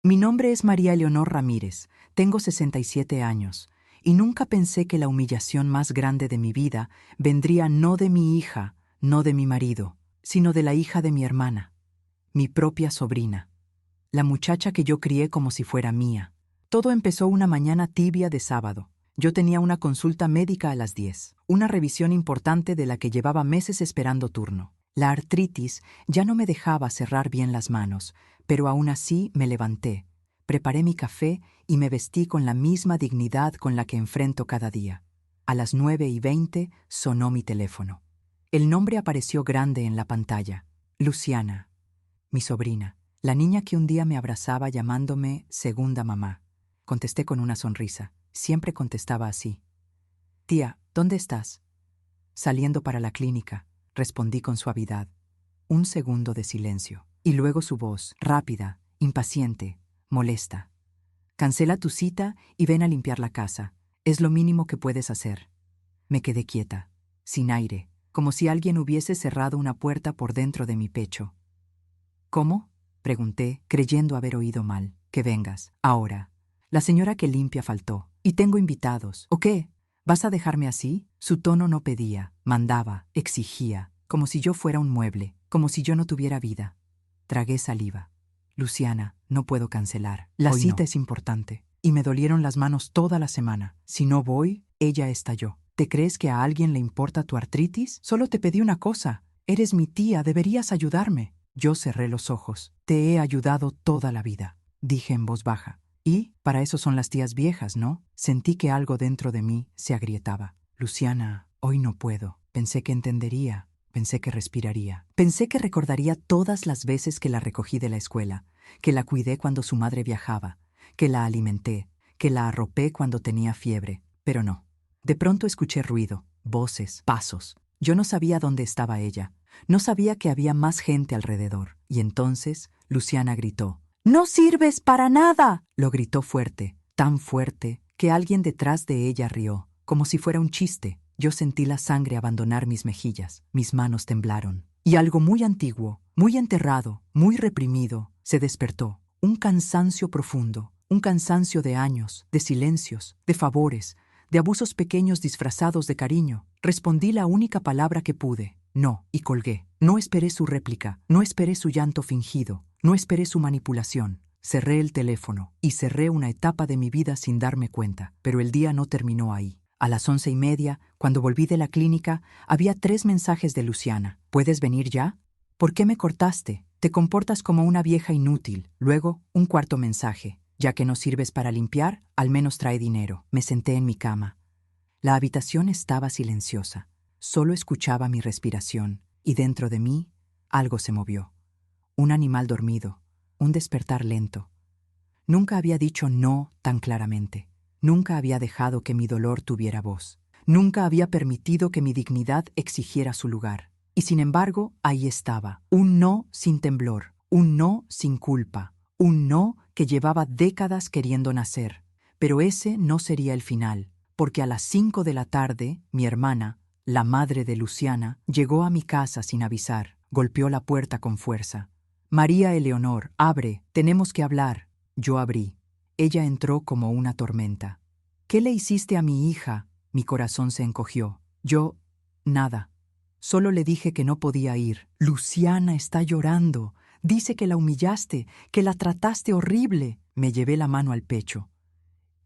Mi nombre es María Eleonor Ramírez, tengo 67 años, y nunca pensé que la humillación más grande de mi vida vendría no de mi hija, no de mi marido, sino de la hija de mi hermana, mi propia sobrina, la muchacha que yo crié como si fuera mía. Todo empezó una mañana tibia de sábado. Yo tenía una consulta médica a las 10, una revisión importante de la que llevaba meses esperando turno. La artritis ya no me dejaba cerrar bien las manos, pero aún así me levanté, preparé mi café y me vestí con la misma dignidad con la que enfrento cada día. A las 9:20 sonó mi teléfono. El nombre apareció grande en la pantalla. Luciana, mi sobrina, la niña que un día me abrazaba llamándome segunda mamá. Contesté con una sonrisa. Siempre contestaba así. Tía, ¿dónde estás? Saliendo para la clínica, respondí con suavidad. Un segundo de silencio. Y luego su voz, rápida, impaciente, molesta. Cancela tu cita y ven a limpiar la casa. Es lo mínimo que puedes hacer. Me quedé quieta, sin aire, como si alguien hubiese cerrado una puerta por dentro de mi pecho. ¿Cómo? Pregunté, creyendo haber oído mal. Que vengas, ahora. La señora que limpia faltó. Y tengo invitados. ¿O qué? ¿Vas a dejarme así? Su tono no pedía, mandaba, exigía, como si yo fuera un mueble, como si yo no tuviera vida. Tragué saliva. Luciana, no puedo cancelar. La cita es importante. Y me dolieron las manos toda la semana. Si no voy, ella estalló. ¿Te crees que a alguien le importa tu artritis? Solo te pedí una cosa. Eres mi tía, deberías ayudarme. Yo cerré los ojos. Te he ayudado toda la vida, dije en voz baja. Y, para eso son las tías viejas, ¿no? Sentí que algo dentro de mí se agrietaba. Luciana, hoy no puedo. Pensé que entendería. Pensé que respiraría. Pensé que recordaría todas las veces que la recogí de la escuela, que la cuidé cuando su madre viajaba, que la alimenté, que la arropé cuando tenía fiebre. Pero no. De pronto escuché ruido, voces, pasos. Yo no sabía dónde estaba ella. No sabía que había más gente alrededor. Y entonces Luciana gritó. ¡No sirves para nada! Lo gritó fuerte, tan fuerte, que alguien detrás de ella rió, como si fuera un chiste. Yo sentí la sangre abandonar mis mejillas, mis manos temblaron. Y algo muy antiguo, muy enterrado, muy reprimido, se despertó. Un cansancio profundo, un cansancio de años, de silencios, de favores, de abusos pequeños disfrazados de cariño. Respondí la única palabra que pude. No, y colgué. No esperé su réplica, no esperé su llanto fingido, no esperé su manipulación. Cerré el teléfono y cerré una etapa de mi vida sin darme cuenta, pero el día no terminó ahí. A las 11:30, cuando volví de la clínica, había 3 mensajes de Luciana. ¿Puedes venir ya? ¿Por qué me cortaste? Te comportas como una vieja inútil. Luego, un cuarto mensaje. Ya que no sirves para limpiar, al menos trae dinero. Me senté en mi cama. La habitación estaba silenciosa. Solo escuchaba mi respiración, y dentro de mí algo se movió. Un animal dormido, un despertar lento. Nunca había dicho no tan claramente. Nunca había dejado que mi dolor tuviera voz. Nunca había permitido que mi dignidad exigiera su lugar. Y sin embargo, ahí estaba, un no sin temblor, un no sin culpa, un no que llevaba décadas queriendo nacer. Pero ese no sería el final, porque a las 5 de la tarde, mi hermana, la madre de Luciana, llegó a mi casa sin avisar, golpeó la puerta con fuerza. María Eleonor, abre, tenemos que hablar. Yo abrí. Ella entró como una tormenta. ¿Qué le hiciste a mi hija? Mi corazón se encogió. Yo, nada. Solo le dije que no podía ir. Luciana está llorando. Dice que la humillaste, que la trataste horrible. Me llevé la mano al pecho.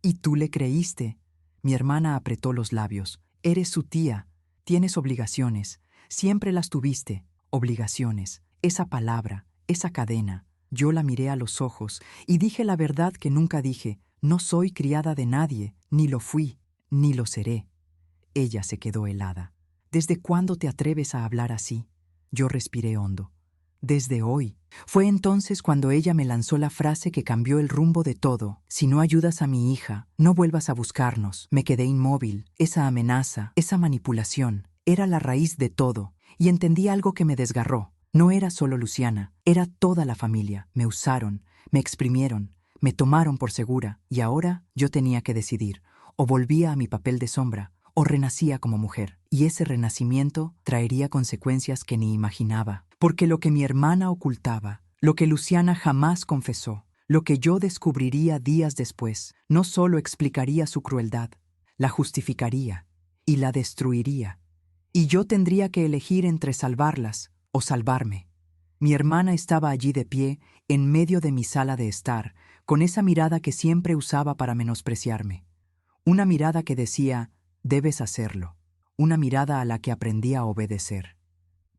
¿Y tú le creíste? Mi hermana apretó los labios. Eres su tía. Tienes obligaciones. Siempre las tuviste. Obligaciones. Esa palabra, esa cadena. Yo la miré a los ojos y dije la verdad que nunca dije. No soy criada de nadie, ni lo fui, ni lo seré. Ella se quedó helada. ¿Desde cuándo te atreves a hablar así? Yo respiré hondo. Desde hoy. Fue entonces cuando ella me lanzó la frase que cambió el rumbo de todo. Si no ayudas a mi hija, no vuelvas a buscarnos. Me quedé inmóvil. Esa amenaza, esa manipulación, era la raíz de todo. Y entendí algo que me desgarró. No era solo Luciana, era toda la familia. Me usaron, me exprimieron, me tomaron por segura. Y ahora yo tenía que decidir. O volvía a mi papel de sombra, o renacía como mujer. Y ese renacimiento traería consecuencias que ni imaginaba. Porque lo que mi hermana ocultaba, lo que Luciana jamás confesó, Lo que yo descubriría días después no solo explicaría su crueldad, la justificaría y la destruiría. Y yo tendría que elegir entre salvarlas o salvarme. Mi hermana estaba allí de pie, en medio de mi sala de estar, con esa mirada que siempre usaba para menospreciarme. Una mirada que decía, debes hacerlo. Una mirada a la que aprendí a obedecer.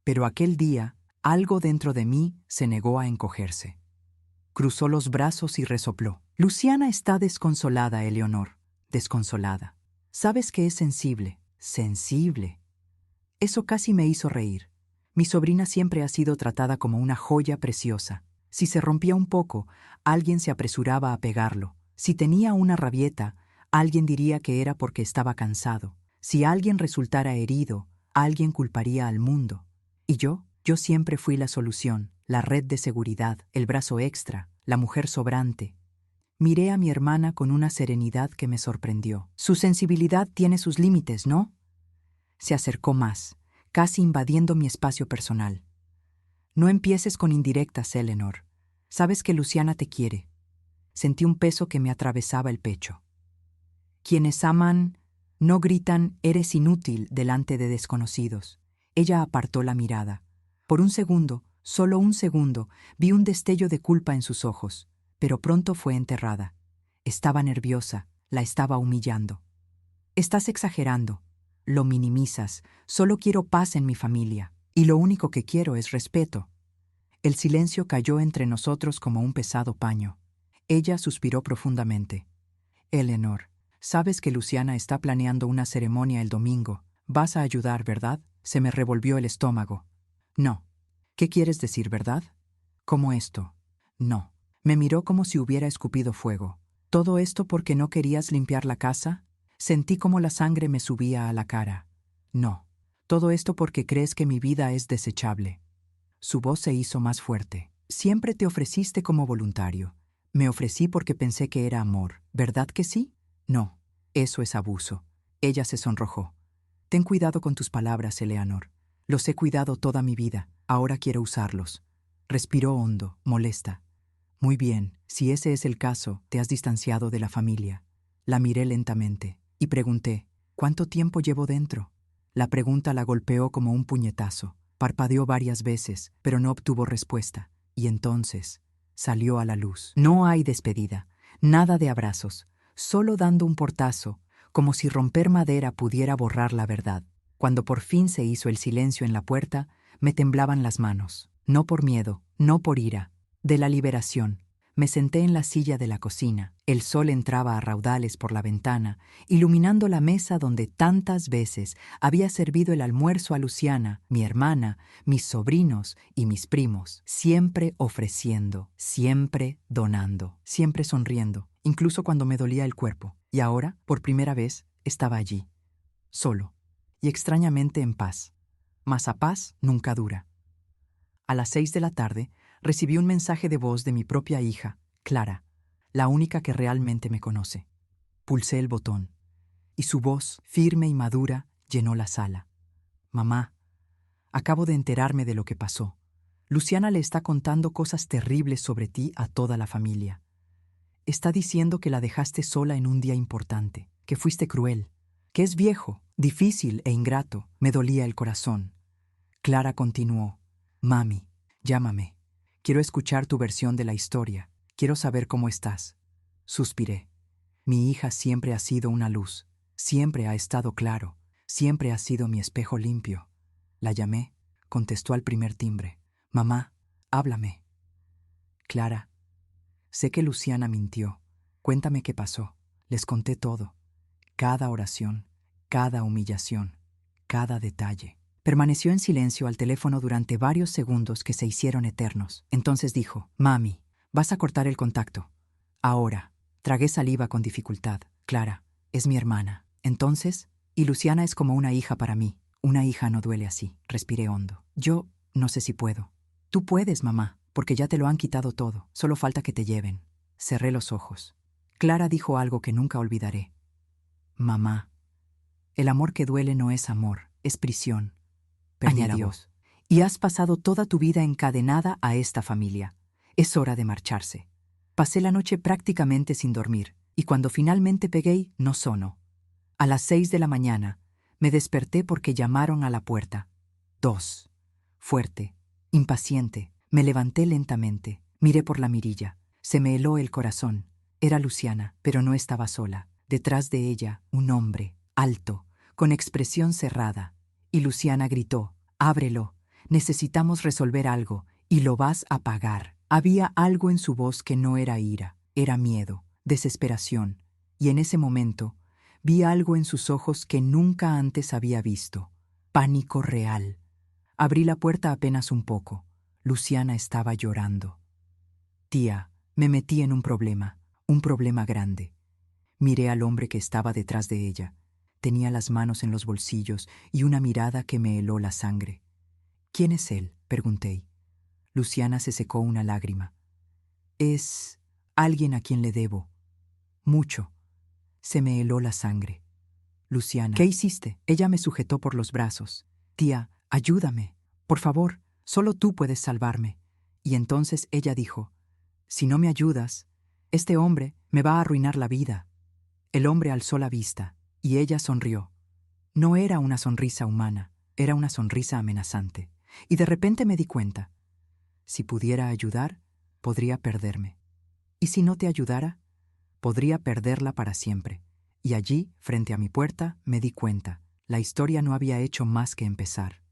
Pero aquel día, algo dentro de mí se negó a encogerse. Cruzó los brazos y resopló. Luciana está desconsolada, Eleonor. Desconsolada. Sabes que es sensible. Sensible. Eso casi me hizo reír. Mi sobrina siempre ha sido tratada como una joya preciosa. Si se rompía un poco, alguien se apresuraba a pegarlo. Si tenía una rabieta, alguien diría que era porque estaba cansado. Si alguien resultara herido, alguien culparía al mundo. Y yo siempre fui la solución, la red de seguridad, el brazo extra, la mujer sobrante. Miré a mi hermana con una serenidad que me sorprendió. Su sensibilidad tiene sus límites, ¿no? Se acercó más, casi invadiendo mi espacio personal. No empieces con indirectas, Eleanor. Sabes que Luciana te quiere. Sentí un peso que me atravesaba el pecho. Quienes aman no gritan «eres inútil» delante de desconocidos. Ella apartó la mirada. Por un segundo, solo un segundo, vi un destello de culpa en sus ojos, pero pronto fue enterrada. Estaba nerviosa, la estaba humillando. Estás exagerando. Lo minimizas. Solo quiero paz en mi familia. Y lo único que quiero es respeto. El silencio cayó entre nosotros como un pesado paño. Ella suspiró profundamente. Eleanor, sabes que Luciana está planeando una ceremonia el domingo. Vas a ayudar, ¿verdad? Se me revolvió el estómago. No. ¿Qué quieres decir, verdad? ¿Cómo esto? No. Me miró como si hubiera escupido fuego. ¿Todo esto porque no querías limpiar la casa? Sentí como la sangre me subía a la cara. No. Todo esto porque crees que mi vida es desechable. Su voz se hizo más fuerte. Siempre te ofreciste como voluntario. Me ofrecí porque pensé que era amor. ¿Verdad que sí? No. Eso es abuso. Ella se sonrojó. Ten cuidado con tus palabras, Eleanor. Los he cuidado toda mi vida. Ahora quiero usarlos. Respiró hondo, molesta. Muy bien, si ese es el caso, te has distanciado de la familia. La miré lentamente y pregunté, ¿cuánto tiempo llevo dentro? La pregunta la golpeó como un puñetazo. Parpadeó varias veces, pero no obtuvo respuesta. Y entonces salió a la luz. No hay despedida, nada de abrazos, solo dando un portazo, como si romper madera pudiera borrar la verdad. Cuando por fin se hizo el silencio en la puerta, me temblaban las manos. No por miedo, no por ira, de la liberación. Me senté en la silla de la cocina. El sol entraba a raudales por la ventana, iluminando la mesa donde tantas veces había servido el almuerzo a Luciana, mi hermana, mis sobrinos y mis primos, siempre ofreciendo, siempre donando, siempre sonriendo, incluso cuando me dolía el cuerpo. Y ahora, por primera vez, estaba allí, solo, y extrañamente en paz. Mas a paz nunca dura. A las 6 de la tarde, recibí un mensaje de voz de mi propia hija, Clara, la única que realmente me conoce. Pulsé el botón, y su voz, firme y madura, llenó la sala. Mamá, acabo de enterarme de lo que pasó. Luciana le está contando cosas terribles sobre ti a toda la familia. Está diciendo que la dejaste sola en un día importante, que fuiste cruel, que es viejo, difícil e ingrato. Me dolía el corazón. Clara continuó. Mami, llámame. Quiero escuchar tu versión de la historia. Quiero saber cómo estás. Suspiré. Mi hija siempre ha sido una luz. Siempre ha estado claro. Siempre ha sido mi espejo limpio. La llamé. Contestó al primer timbre. Mamá, háblame. Clara, sé que Luciana mintió. Cuéntame qué pasó. Les conté todo. Cada oración, cada humillación, cada detalle. Permaneció en silencio al teléfono durante varios segundos que se hicieron eternos. Entonces dijo, Mami, vas a cortar el contacto. Ahora. Tragué saliva con dificultad. Clara, es mi hermana. Entonces, y Luciana es como una hija para mí. Una hija no duele así. Respiré hondo. Yo no sé si puedo. Tú puedes, mamá, porque ya te lo han quitado todo. Solo falta que te lleven. Cerré los ojos. Clara dijo algo que nunca olvidaré. Mamá, el amor que duele no es amor, es prisión. Añadió. Y has pasado toda tu vida encadenada a esta familia. Es hora de marcharse. Pasé la noche prácticamente sin dormir, y cuando finalmente pegué, no sonó. A las 6 de la mañana, me desperté porque llamaron a la puerta. 2. Fuerte, impaciente, me levanté lentamente, miré por la mirilla. Se me heló el corazón. Era Luciana, pero no estaba sola. Detrás de ella, un hombre, alto, con expresión cerrada. Y Luciana gritó: «Ábrelo, necesitamos resolver algo, y lo vas a pagar». Había algo en su voz que no era ira, era miedo, desesperación, y en ese momento vi algo en sus ojos que nunca antes había visto: pánico real. Abrí la puerta apenas un poco. Luciana estaba llorando. «Tía, me metí en un problema grande». Miré al hombre que estaba detrás de ella. Tenía las manos en los bolsillos y una mirada que me heló la sangre. «¿Quién es él?», pregunté. Luciana se secó una lágrima. «Es alguien a quien le debo. Mucho». Se me heló la sangre. «Luciana, ¿qué hiciste?». Ella me sujetó por los brazos. «Tía, ayúdame. Por favor, solo tú puedes salvarme». Y entonces ella dijo: «Si no me ayudas, este hombre me va a arruinar la vida». El hombre alzó la vista, y ella sonrió. No era una sonrisa humana, era una sonrisa amenazante. Y de repente me di cuenta: si pudiera ayudar, podría perderme. Y si no te ayudara, podría perderla para siempre. Y allí, frente a mi puerta, me di cuenta. La historia no había hecho más que empezar.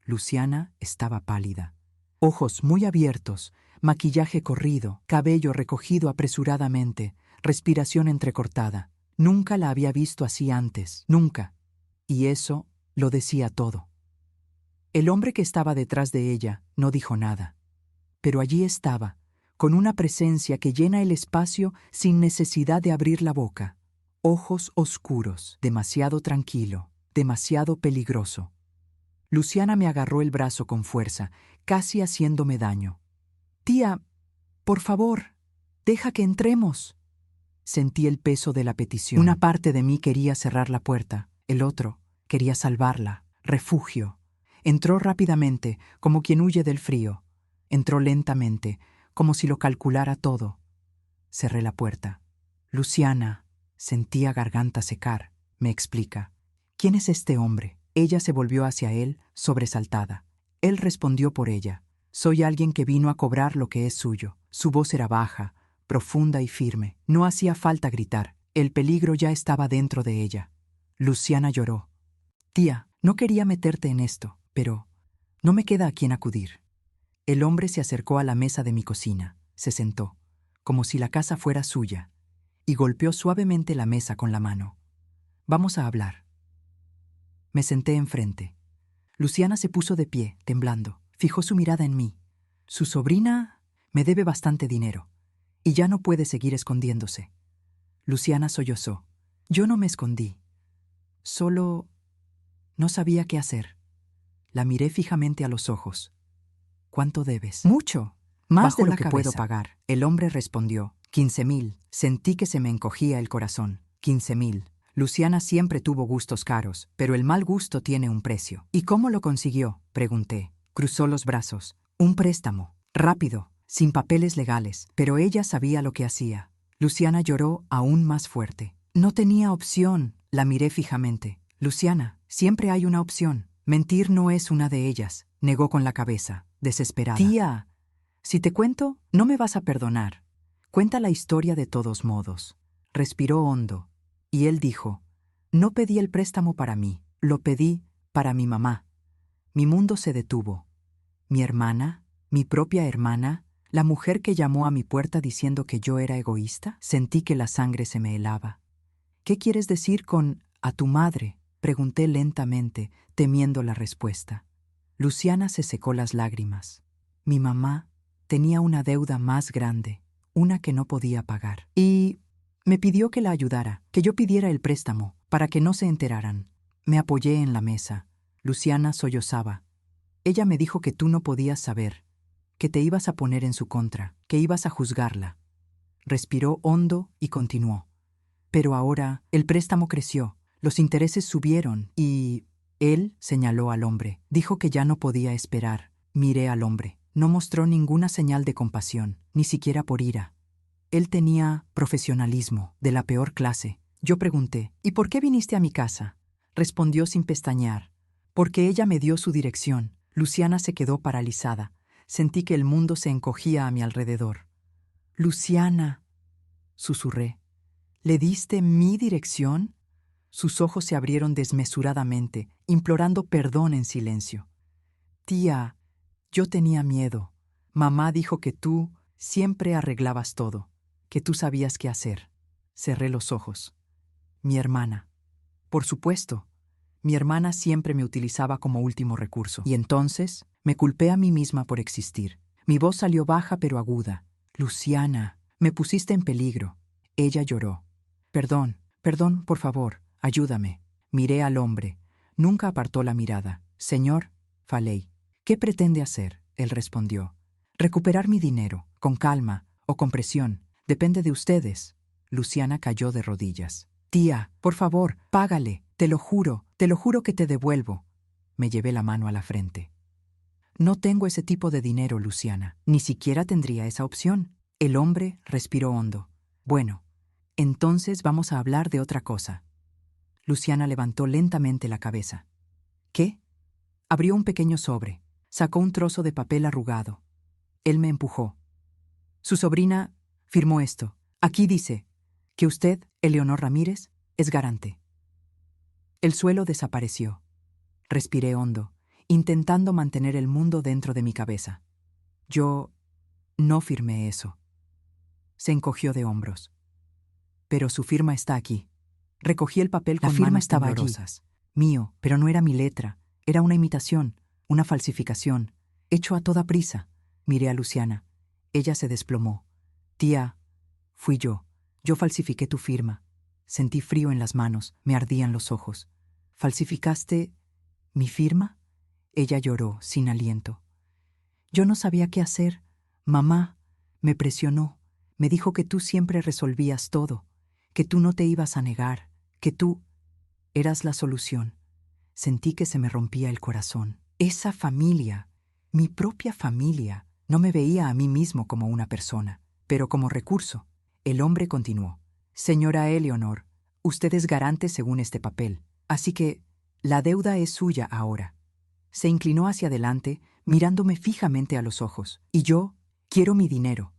Luciana estaba pálida. Ojos muy abiertos, maquillaje corrido, cabello recogido apresuradamente, respiración entrecortada. Nunca la había visto así antes, nunca. Y eso lo decía todo. El hombre que estaba detrás de ella no dijo nada. Pero allí estaba, con una presencia que llena el espacio sin necesidad de abrir la boca. Ojos oscuros, demasiado tranquilo, demasiado peligroso. Luciana me agarró el brazo con fuerza, casi haciéndome daño. «Tía, por favor, deja que entremos». Sentí el peso de la petición. Una parte de mí quería cerrar la puerta, el otro quería salvarla, refugio. Entró rápidamente, como quien huye del frío. Entró lentamente, como si lo calculara todo. Cerré la puerta. «Luciana», sentía garganta secar, me explica. «¿Quién es este hombre?». Ella se volvió hacia él, sobresaltada. Él respondió por ella: «Soy alguien que vino a cobrar lo que es suyo». Su voz era baja, profunda y firme. No hacía falta gritar. El peligro ya estaba dentro de ella. Luciana lloró. «Tía, no quería meterte en esto, pero no me queda a quién acudir». El hombre se acercó a la mesa de mi cocina, se sentó, como si la casa fuera suya, y golpeó suavemente la mesa con la mano. «Vamos a hablar». Me senté enfrente. Luciana se puso de pie, temblando. Fijó su mirada en mí. «Su sobrina me debe bastante dinero, y ya no puede seguir escondiéndose». Luciana sollozó. Yo no me escondí. Solo no sabía qué hacer. La miré fijamente a los ojos. «¿Cuánto debes?». «Mucho, más de lo que puedo pagar». El hombre respondió: 15.000. Sentí que se me encogía el corazón. 15.000. Luciana siempre tuvo gustos caros, pero el mal gusto tiene un precio. «¿Y cómo lo consiguió?», pregunté. Cruzó los brazos. «Un préstamo. Rápido, sin papeles legales». Pero ella sabía lo que hacía. Luciana lloró aún más fuerte. «No tenía opción». La miré fijamente. «Luciana, siempre hay una opción. Mentir no es una de ellas», negó con la cabeza, desesperada. «Tía, si te cuento, no me vas a perdonar. Cuenta la historia de todos modos». Respiró hondo, y él dijo: «No pedí el préstamo para mí, lo pedí para mi mamá». Mi mundo se detuvo. Mi hermana, mi propia hermana, la mujer que llamó a mi puerta diciendo que yo era egoísta. Sentí que la sangre se me helaba. «¿Qué quieres decir con a tu madre?», pregunté lentamente, temiendo la respuesta. Luciana se secó las lágrimas. «Mi mamá tenía una deuda más grande, una que no podía pagar. Y me pidió que la ayudara, que yo pidiera el préstamo, para que no se enteraran». Me apoyé en la mesa. Luciana sollozaba. «Ella me dijo que tú no podías saber, que te ibas a poner en su contra, que ibas a juzgarla». Respiró hondo y continuó: «Pero ahora el préstamo creció, los intereses subieron y...». Él señaló al hombre. Dijo que ya no podía esperar. Miré al hombre. No mostró ninguna señal de compasión, ni siquiera por ira. Él tenía profesionalismo, de la peor clase. Yo pregunté, ¿y por qué viniste a mi casa? Respondió sin pestañear. Porque ella me dio su dirección. Luciana se quedó paralizada. Sentí que el mundo se encogía a mi alrededor. Luciana, susurré. ¿Le diste mi dirección? Sus ojos se abrieron desmesuradamente, implorando perdón en silencio. Tía, yo tenía miedo. Mamá dijo que tú siempre arreglabas todo, que tú sabías qué hacer. Cerré los ojos. Mi hermana. Por supuesto. Mi hermana siempre me utilizaba como último recurso. Y entonces me culpé a mí misma por existir. Mi voz salió baja pero aguda. Luciana, me pusiste en peligro. Ella lloró. Perdón, perdón, por favor, ayúdame. Miré al hombre. Nunca apartó la mirada. Señor, Faley, ¿qué pretende hacer? Él respondió. Recuperar mi dinero, con calma o con presión. Depende de ustedes. Luciana cayó de rodillas. Tía, por favor, págale. Te lo juro que te devuelvo. Me llevé la mano a la frente. No tengo ese tipo de dinero, Luciana. Ni siquiera tendría esa opción. El hombre respiró hondo. Bueno, entonces vamos a hablar de otra cosa. Luciana levantó lentamente la cabeza. ¿Qué? Abrió un pequeño sobre. Sacó un trozo de papel arrugado. Él me empujó. Su sobrina firmó esto. Aquí dice que usted, Eleonor Ramírez, es garante. El suelo desapareció. Respiré hondo, intentando mantener el mundo dentro de mi cabeza. Yo no firmé eso. Se encogió de hombros. Pero su firma está aquí. Recogí el papel con manos temblorosas. Mío, pero no era mi letra. Era una imitación, una falsificación, hecho a toda prisa. Miré a Luciana. Ella se desplomó. Tía, fui yo. Yo falsifiqué tu firma. Sentí frío en las manos, me ardían los ojos. ¿Falsificaste mi firma? Ella lloró, sin aliento. Yo no sabía qué hacer. Mamá me presionó. Me dijo que tú siempre resolvías todo, que tú no te ibas a negar, que tú eras la solución. Sentí que se me rompía el corazón. Esa familia, mi propia familia, no me veía a mí mismo como una persona, pero como recurso. El hombre continuó. Señora Eleonor, usted es garante según este papel, así que la deuda es suya ahora. Se inclinó hacia adelante, mirándome fijamente a los ojos. Y yo quiero mi dinero.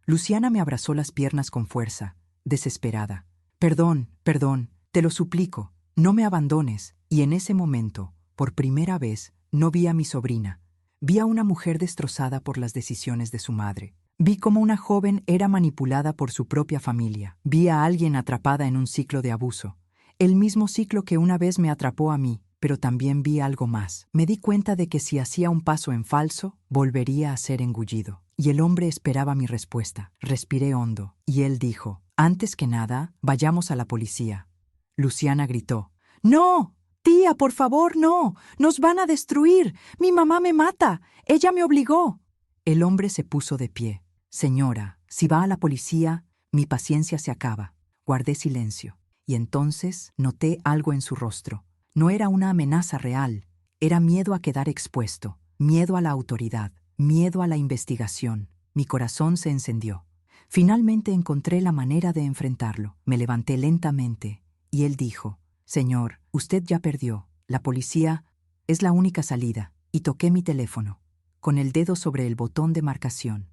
Luciana me abrazó las piernas con fuerza, desesperada. Perdón, perdón, te lo suplico, no me abandones. Y en ese momento, por primera vez, no vi a mi sobrina. Vi a una mujer destrozada por las decisiones de su madre. Vi cómo una joven era manipulada por su propia familia. Vi a alguien atrapada en un ciclo de abuso. El mismo ciclo que una vez me atrapó a mí, pero también vi algo más. Me di cuenta de que si hacía un paso en falso, volvería a ser engullido. Y el hombre esperaba mi respuesta. Respiré hondo, y él dijo, antes que nada, vayamos a la policía. Luciana gritó, ¡No! Tía, por favor, no. Nos van a destruir. Mi mamá me mata. Ella me obligó. El hombre se puso de pie. Señora, si va a la policía, mi paciencia se acaba. Guardé silencio. Y entonces noté algo en su rostro. No era una amenaza real. Era miedo a quedar expuesto. Miedo a la autoridad. Miedo a la investigación. Mi corazón se encendió. Finalmente encontré la manera de enfrentarlo. Me levanté lentamente y él dijo, Señor, usted ya perdió. La policía es la única salida. Y toqué mi teléfono, con el dedo sobre el botón de marcación.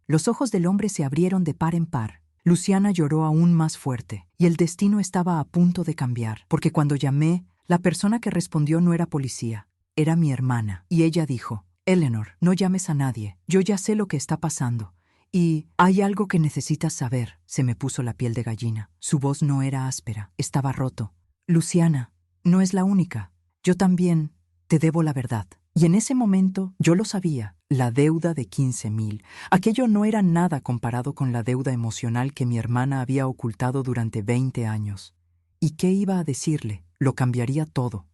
Los ojos del hombre se abrieron de par en par. Luciana lloró aún más fuerte, y el destino estaba a punto de cambiar, porque cuando llamé, la persona que respondió no era policía, era mi hermana, y ella dijo, Eleanor, no llames a nadie, yo ya sé lo que está pasando. Y hay algo que necesitas saber. Se me puso la piel de gallina. Su voz no era áspera, estaba roto. Luciana, no es la única. Yo también te debo la verdad. Y en ese momento yo lo sabía, la deuda de 15,000. Aquello no era nada comparado con la deuda emocional que mi hermana había ocultado durante 20 años. ¿Y qué iba a decirle? Lo cambiaría todo.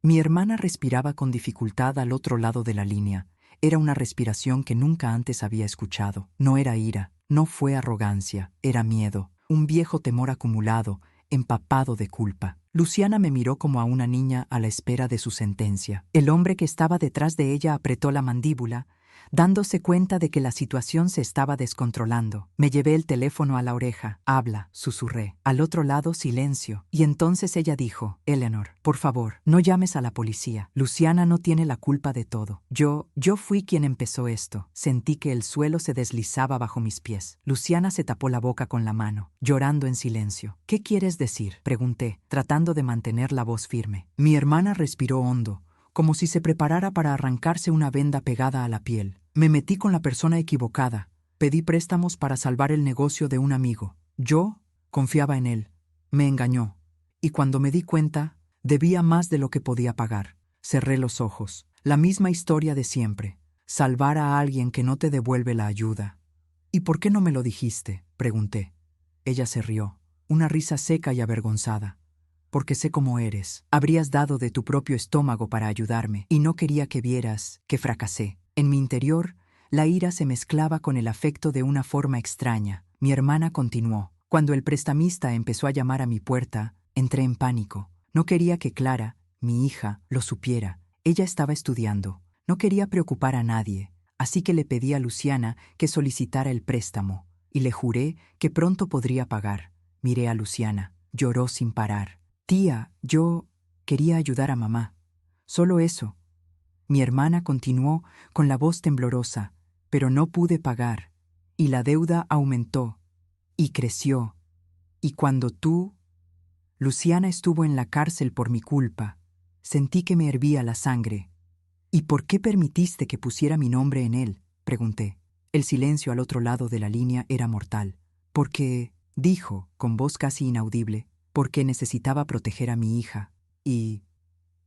Mi hermana respiraba con dificultad al otro lado de la línea. Era una respiración que nunca antes había escuchado. No era ira, no fue arrogancia, era miedo, un viejo temor acumulado, empapado de culpa. Luciana me miró como a una niña a la espera de su sentencia. El hombre que estaba detrás de ella apretó la mandíbula, dándose cuenta de que la situación se estaba descontrolando. Me llevé el teléfono a la oreja. Habla, susurré. Al otro lado, silencio. Y entonces ella dijo: Eleanor, por favor, no llames a la policía. Luciana no tiene la culpa de todo. Yo fui quien empezó esto. Sentí que el suelo se deslizaba bajo mis pies. Luciana se tapó la boca con la mano, llorando en silencio. ¿Qué quieres decir?, pregunté, tratando de mantener la voz firme. Mi hermana respiró hondo, como si se preparara para arrancarse una venda pegada a la piel. Me metí con la persona equivocada. Pedí préstamos para salvar el negocio de un amigo. Yo confiaba en él. Me engañó. Y cuando me di cuenta, debía más de lo que podía pagar. Cerré los ojos. La misma historia de siempre. Salvar a alguien que no te devuelve la ayuda. ¿Y por qué no me lo dijiste?, pregunté. Ella se rió, una risa seca y avergonzada. Porque sé cómo eres. Habrías dado de tu propio estómago para ayudarme, y no quería que vieras que fracasé. En mi interior, la ira se mezclaba con el afecto de una forma extraña. Mi hermana continuó. Cuando el prestamista empezó a llamar a mi puerta, entré en pánico. No quería que Clara, mi hija, lo supiera. Ella estaba estudiando. No quería preocupar a nadie, así que le pedí a Luciana que solicitara el préstamo, y le juré que pronto podría pagar. Miré a Luciana. Lloró sin parar. Tía, yo quería ayudar a mamá. Solo eso. Mi hermana continuó con la voz temblorosa, pero no pude pagar, y la deuda aumentó, y creció. Y cuando Luciana estuvo en la cárcel por mi culpa, sentí que me hervía la sangre. ¿Y por qué permitiste que pusiera mi nombre en él?, pregunté. El silencio al otro lado de la línea era mortal. Porque, dijo, con voz casi inaudible, porque necesitaba proteger a mi hija. Y,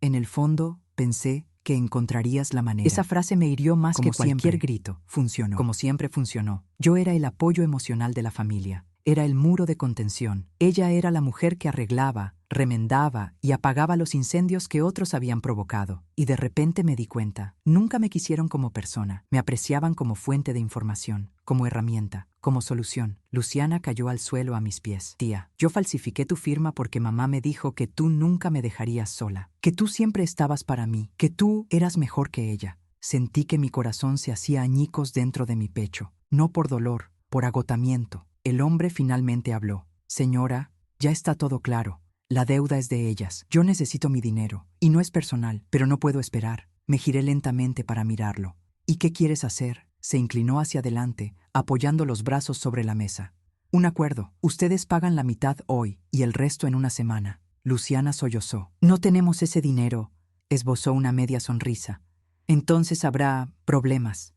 en el fondo, pensé que encontrarías la manera. Esa frase me hirió más que cualquier grito. Funcionó. Como siempre funcionó. Yo era el apoyo emocional de la familia. Era el muro de contención. Ella era la mujer que arreglaba, remendaba y apagaba los incendios que otros habían provocado. Y de repente me di cuenta. Nunca me quisieron como persona. Me apreciaban como fuente de información, como herramienta, como solución. Luciana cayó al suelo a mis pies. Tía, yo falsifiqué tu firma porque mamá me dijo que tú nunca me dejarías sola, que tú siempre estabas para mí, que tú eras mejor que ella. Sentí que mi corazón se hacía añicos dentro de mi pecho, no por dolor, por agotamiento. El hombre finalmente habló. Señora, ya está todo claro. La deuda es de ellas. Yo necesito mi dinero. Y no es personal, pero no puedo esperar. Me giré lentamente para mirarlo. ¿Y qué quieres hacer? Se inclinó hacia adelante, apoyando los brazos sobre la mesa. Un acuerdo. Ustedes pagan la mitad hoy y el resto en una semana. Luciana sollozó. No tenemos ese dinero. Esbozó una media sonrisa. Entonces habrá problemas.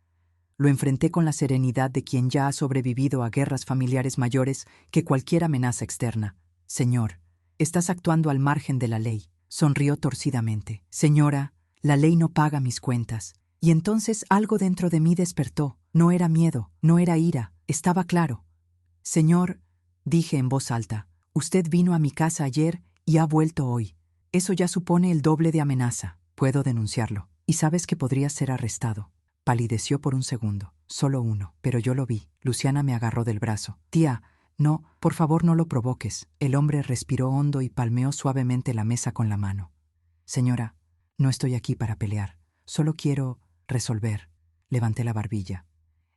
Lo enfrenté con la serenidad de quien ya ha sobrevivido a guerras familiares mayores que cualquier amenaza externa. Señor, estás actuando al margen de la ley. Sonrió torcidamente. Señora, la ley no paga mis cuentas. Y entonces algo dentro de mí despertó. No era miedo, no era ira, estaba claro. Señor, dije en voz alta, usted vino a mi casa ayer y ha vuelto hoy. Eso ya supone el doble de amenaza. Puedo denunciarlo. Y sabes que podría ser arrestado. Palideció por un segundo, solo uno, pero yo lo vi. Luciana me agarró del brazo. Tía, no, por favor no lo provoques. El hombre respiró hondo y palmeó suavemente la mesa con la mano. Señora, no estoy aquí para pelear. Solo quiero resolver. Levanté la barbilla.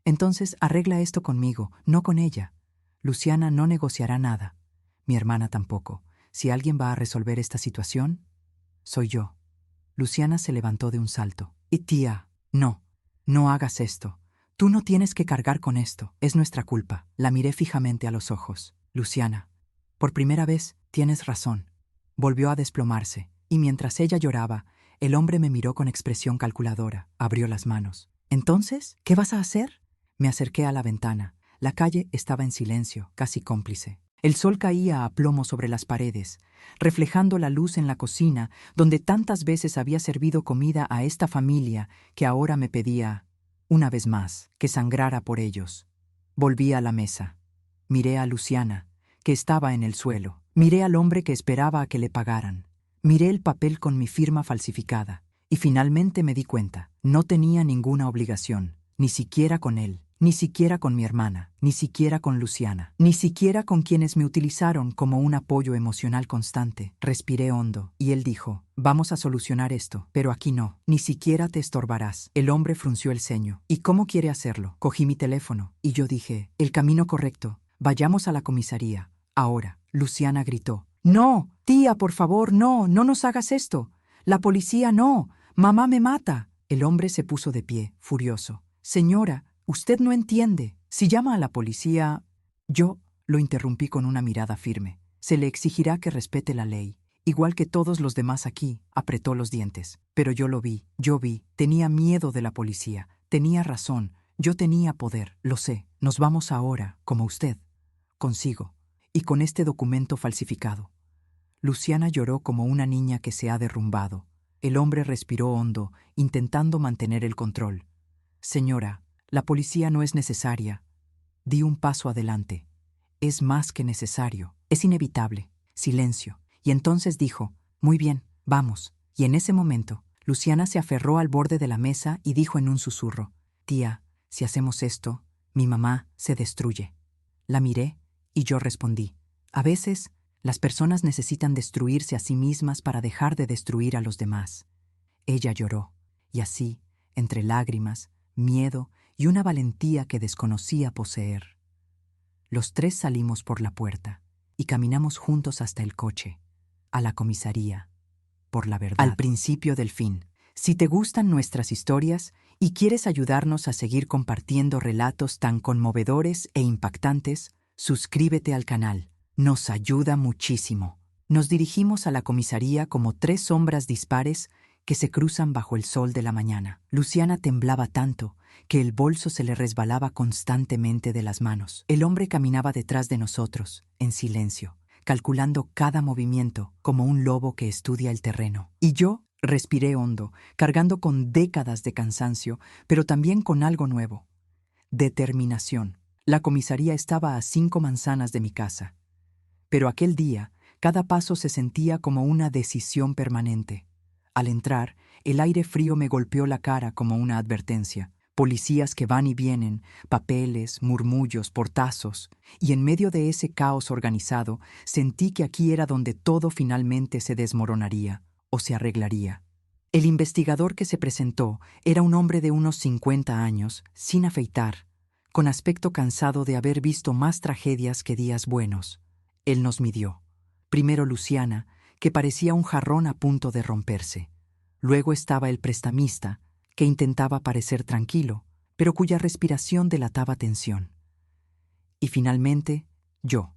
Entonces arregla esto conmigo, no con ella. Luciana no negociará nada. Mi hermana tampoco. Si alguien va a resolver esta situación, soy yo. Luciana se levantó de un salto. Y tía, no. No hagas esto. Tú no tienes que cargar con esto. Es nuestra culpa. La miré fijamente a los ojos. Luciana, por primera vez tienes razón. Volvió a desplomarse, y mientras ella lloraba, el hombre me miró con expresión calculadora. Abrió las manos. ¿Entonces? ¿Qué vas a hacer? Me acerqué a la ventana. La calle estaba en silencio, casi cómplice. El sol caía a plomo sobre las paredes, reflejando la luz en la cocina, donde tantas veces había servido comida a esta familia que ahora me pedía, una vez más, que sangrara por ellos. Volví a la mesa. Miré a Luciana, que estaba en el suelo. Miré al hombre que esperaba a que le pagaran. Miré el papel con mi firma falsificada. Y finalmente me di cuenta. No tenía ninguna obligación, ni siquiera con él, Ni siquiera con mi hermana, ni siquiera con Luciana, ni siquiera con quienes me utilizaron como un apoyo emocional constante. Respiré hondo, y él dijo, vamos a solucionar esto, pero aquí no, ni siquiera te estorbarás. El hombre frunció el ceño. ¿Y cómo quiere hacerlo? Cogí mi teléfono, y yo dije, el camino correcto, vayamos a la comisaría. Ahora. Luciana gritó. No, tía, por favor, no, no nos hagas esto. La policía no, mamá me mata. El hombre se puso de pie, furioso. Señora, usted no entiende. Si llama a la policía... Yo lo interrumpí con una mirada firme. Se le exigirá que respete la ley, igual que todos los demás aquí. Apretó los dientes. Pero yo lo vi, tenía miedo de la policía. Tenía razón, yo tenía poder, lo sé. Nos vamos ahora, como usted. Consigo. Y con este documento falsificado. Luciana lloró como una niña que se ha derrumbado. El hombre respiró hondo, intentando mantener el control. Señora, la policía no es necesaria. Di un paso adelante. Es más que necesario. Es inevitable. Silencio. Y entonces dijo, muy bien, vamos. Y en ese momento, Luciana se aferró al borde de la mesa y dijo en un susurro, tía, si hacemos esto, mi mamá se destruye. La miré y yo respondí, a veces, las personas necesitan destruirse a sí mismas para dejar de destruir a los demás. Ella lloró, y así, entre lágrimas, miedo y una valentía que desconocía poseer. Los tres salimos por la puerta y caminamos juntos hasta el coche, a la comisaría, por la verdad. Al principio del fin. Si te gustan nuestras historias y quieres ayudarnos a seguir compartiendo relatos tan conmovedores e impactantes, suscríbete al canal. Nos ayuda muchísimo. Nos dirigimos a la comisaría como tres sombras dispares que se cruzan bajo el sol de la mañana. Luciana temblaba tanto que el bolso se le resbalaba constantemente de las manos. El hombre caminaba detrás de nosotros, en silencio, calculando cada movimiento como un lobo que estudia el terreno. Y yo respiré hondo, cargando con décadas de cansancio, pero también con algo nuevo. Determinación. La comisaría estaba a 5 manzanas de mi casa. Pero aquel día, cada paso se sentía como una decisión permanente. Al entrar, el aire frío me golpeó la cara como una advertencia. Policías que van y vienen, papeles, murmullos, portazos, y en medio de ese caos organizado, sentí que aquí era donde todo finalmente se desmoronaría o se arreglaría. El investigador que se presentó era un hombre de unos 50 años, sin afeitar, con aspecto cansado de haber visto más tragedias que días buenos. Él nos midió. Primero Luciana, que parecía un jarrón a punto de romperse. Luego estaba el prestamista, que intentaba parecer tranquilo, pero cuya respiración delataba tensión. Y finalmente, yo.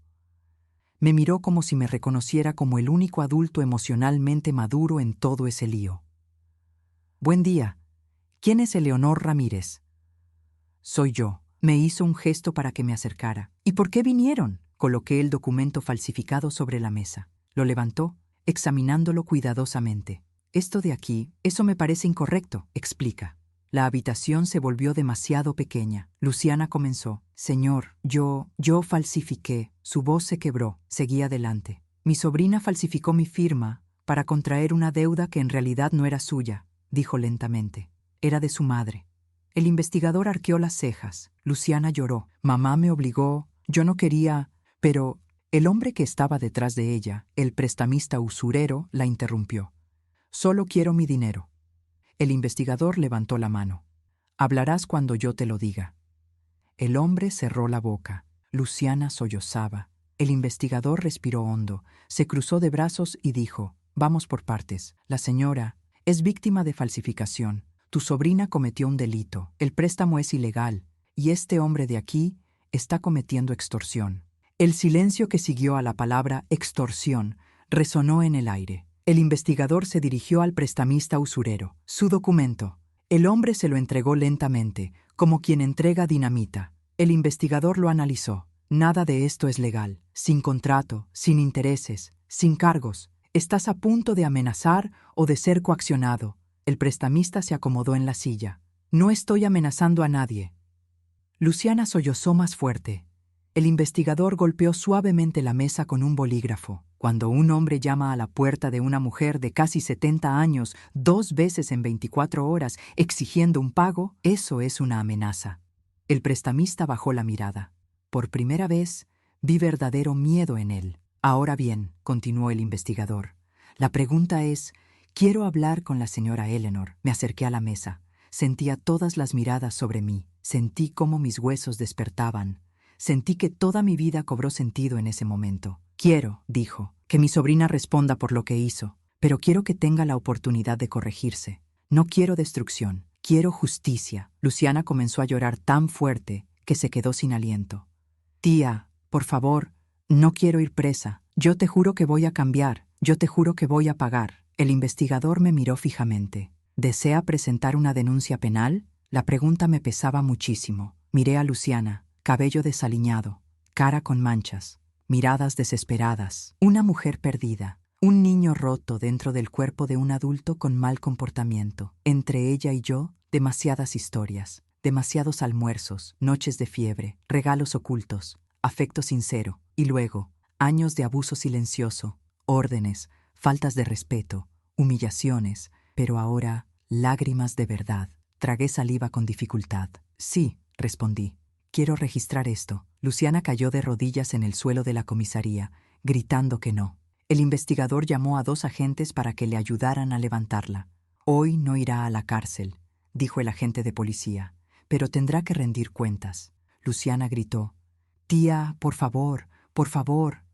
Me miró como si me reconociera como el único adulto emocionalmente maduro en todo ese lío. Buen día. ¿Quién es Eleonor Ramírez? Soy yo. Me hizo un gesto para que me acercara. ¿Y por qué vinieron? Coloqué el documento falsificado sobre la mesa. Lo levantó, examinándolo cuidadosamente. Esto de aquí, eso me parece incorrecto, explica. La habitación se volvió demasiado pequeña. Luciana comenzó. Señor, yo falsifiqué. Su voz se quebró. Seguí adelante. Mi sobrina falsificó mi firma para contraer una deuda que en realidad no era suya, dijo lentamente. Era de su madre. El investigador arqueó las cejas. Luciana lloró. Mamá me obligó. Yo no quería... Pero el hombre que estaba detrás de ella, el prestamista usurero, la interrumpió. Solo quiero mi dinero. El investigador levantó la mano. Hablarás cuando yo te lo diga. El hombre cerró la boca. Luciana sollozaba. El investigador respiró hondo, se cruzó de brazos y dijo, vamos por partes. La señora es víctima de falsificación. Tu sobrina cometió un delito. El préstamo es ilegal. Y este hombre de aquí está cometiendo extorsión. El silencio que siguió a la palabra extorsión resonó en el aire. El investigador se dirigió al prestamista usurero. Su documento. El hombre se lo entregó lentamente, como quien entrega dinamita. El investigador lo analizó. Nada de esto es legal. Sin contrato, sin intereses, sin cargos. Estás a punto de amenazar o de ser coaccionado. El prestamista se acomodó en la silla. No estoy amenazando a nadie. Luciana sollozó más fuerte. El investigador golpeó suavemente la mesa con un bolígrafo. Cuando un hombre llama a la puerta de una mujer de casi 70 años 2 veces en 24 horas exigiendo un pago, eso es una amenaza. El prestamista bajó la mirada. Por primera vez, vi verdadero miedo en él. Ahora bien, continuó el investigador, la pregunta es, quiero hablar con la señora Eleanor. Me acerqué a la mesa. Sentía todas las miradas sobre mí. Sentí cómo mis huesos despertaban. Sentí que toda mi vida cobró sentido en ese momento. Quiero, dijo, que mi sobrina responda por lo que hizo, pero quiero que tenga la oportunidad de corregirse. No quiero destrucción, quiero justicia. Luciana comenzó a llorar tan fuerte que se quedó sin aliento. Tía, por favor, no quiero ir presa. Yo te juro que voy a cambiar. Yo te juro que voy a pagar. El investigador me miró fijamente. ¿Desea presentar una denuncia penal? La pregunta me pesaba muchísimo. Miré a Luciana, cabello desaliñado, cara con manchas, miradas desesperadas. Una mujer perdida. Un niño roto dentro del cuerpo de un adulto con mal comportamiento. Entre ella y yo, demasiadas historias, demasiados almuerzos, noches de fiebre, regalos ocultos, afecto sincero, y luego, años de abuso silencioso, órdenes, faltas de respeto, humillaciones, pero ahora, lágrimas de verdad. Tragué saliva con dificultad. Sí, respondí. Quiero registrar esto. Luciana cayó de rodillas en el suelo de la comisaría, gritando que no. El investigador llamó a 2 agentes para que le ayudaran a levantarla. Hoy no irá a la cárcel, dijo el agente de policía, pero tendrá que rendir cuentas. Luciana gritó, tía, por favor,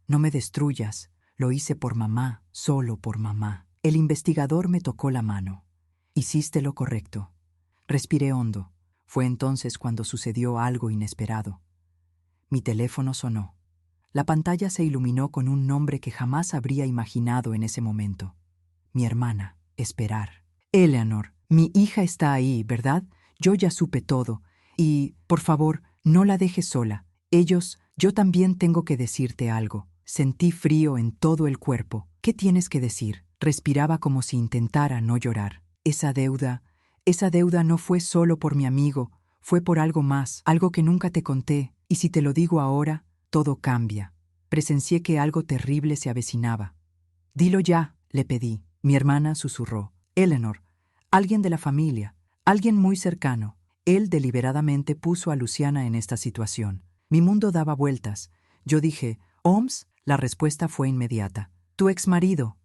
no me destruyas. Lo hice por mamá, solo por mamá. El investigador me tocó la mano. Hiciste lo correcto. Respiré hondo. Fue entonces cuando sucedió algo inesperado. Mi teléfono sonó. La pantalla se iluminó con un nombre que jamás habría imaginado en ese momento. Mi hermana, Esperar. Eleanor, mi hija está ahí, ¿verdad? Yo ya supe todo. Y, por favor, no la dejes sola. Yo también tengo que decirte algo. Sentí frío en todo el cuerpo. ¿Qué tienes que decir? Respiraba como si intentara no llorar. Esa deuda no fue solo por mi amigo, fue por algo más, algo que nunca te conté, y si te lo digo ahora, todo cambia. Presencié que algo terrible se avecinaba. Dilo ya, le pedí. Mi hermana susurró. Eleanor, alguien de la familia, alguien muy cercano. Él deliberadamente puso a Luciana en esta situación. Mi mundo daba vueltas. Yo dije, ¿Holmes? La respuesta fue inmediata. Tu exmarido.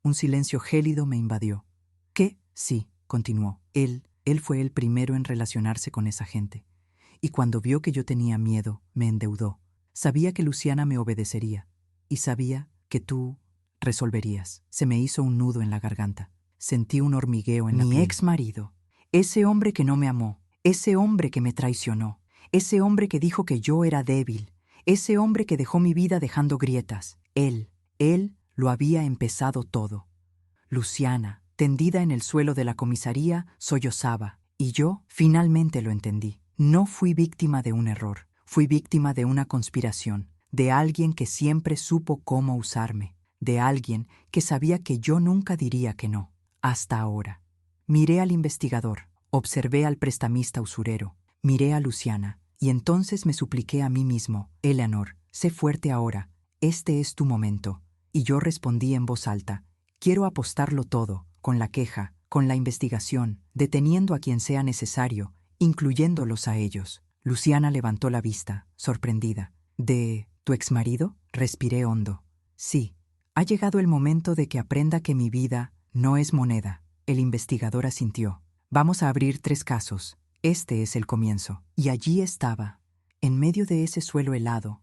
Un silencio gélido me invadió. ¿Qué? Sí, continuó. Él fue el primero en relacionarse con esa gente. Y cuando vio que yo tenía miedo, me endeudó. Sabía que Luciana me obedecería. Y sabía que tú resolverías. Se me hizo un nudo en la garganta. Sentí un hormigueo en la piel. Mi exmarido. Ese hombre que no me amó. Ese hombre que me traicionó. Ese hombre que dijo que yo era débil. Ese hombre que dejó mi vida dejando grietas. Él lo había empezado todo. Luciana, tendida en el suelo de la comisaría, sollozaba. Y yo finalmente lo entendí. No fui víctima de un error. Fui víctima de una conspiración. De alguien que siempre supo cómo usarme. De alguien que sabía que yo nunca diría que no. Hasta ahora. Miré al investigador. Observé al prestamista usurero. Miré a Luciana. Y entonces me supliqué a mí mismo. Eleanor, sé fuerte ahora. Este es tu momento. Y yo respondí en voz alta. Quiero apostarlo todo, con la queja, con la investigación, deteniendo a quien sea necesario, incluyéndolos a ellos. Luciana levantó la vista, sorprendida. ¿De tu exmarido? Respiré hondo. Sí. Ha llegado el momento de que aprenda que mi vida no es moneda. El investigador asintió. Vamos a abrir 3 casos. Este es el comienzo. Y allí estaba, en medio de ese suelo helado,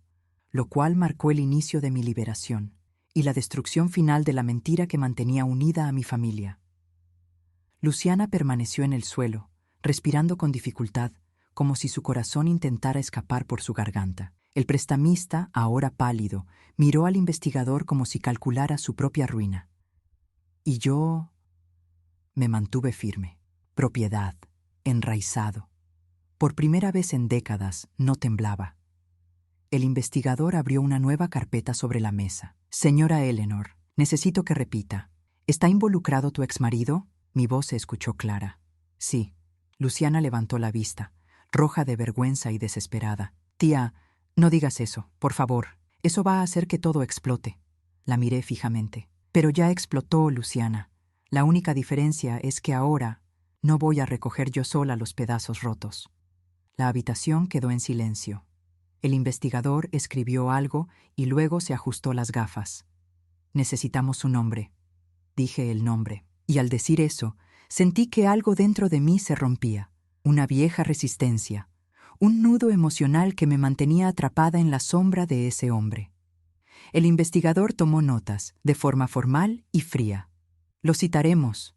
lo cual marcó el inicio de mi liberación y la destrucción final de la mentira que mantenía unida a mi familia. Luciana permaneció en el suelo, respirando con dificultad, como si su corazón intentara escapar por su garganta. El prestamista, ahora pálido, miró al investigador como si calculara su propia ruina. Y yo me mantuve firme. Propiedad, enraizado. Por primera vez en décadas, no temblaba. El investigador abrió una nueva carpeta sobre la mesa. Señora Eleanor, necesito que repita. ¿Está involucrado tu exmarido? Mi voz se escuchó clara. Sí. Luciana levantó la vista, roja de vergüenza y desesperada. Tía, no digas eso, por favor. Eso va a hacer que todo explote. La miré fijamente. Pero ya explotó, Luciana. La única diferencia es que ahora no voy a recoger yo sola los pedazos rotos. La habitación quedó en silencio. El investigador escribió algo y luego se ajustó las gafas. Necesitamos su nombre. Dije el nombre. Y al decir eso, sentí que algo dentro de mí se rompía. Una vieja resistencia. Un nudo emocional que me mantenía atrapada en la sombra de ese hombre. El investigador tomó notas, de forma formal y fría. Lo citaremos.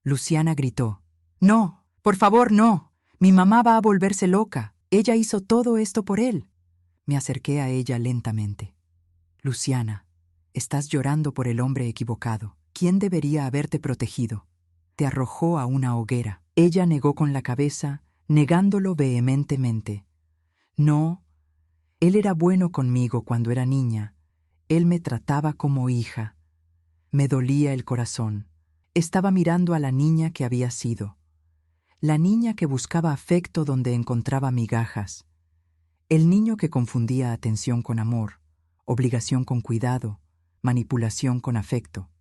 Luciana gritó. No, por favor, no. Mi mamá va a volverse loca. Ella hizo todo esto por él. Me acerqué a ella lentamente. Luciana, estás llorando por el hombre equivocado. ¿Quién debería haberte protegido? Te arrojó a una hoguera. Ella negó con la cabeza, negándolo vehementemente. No, él era bueno conmigo cuando era niña. Él me trataba como hija. Me dolía el corazón. Estaba mirando a la niña que había sido. La niña que buscaba afecto donde encontraba migajas. El niño que confundía atención con amor, obligación con cuidado, manipulación con afecto.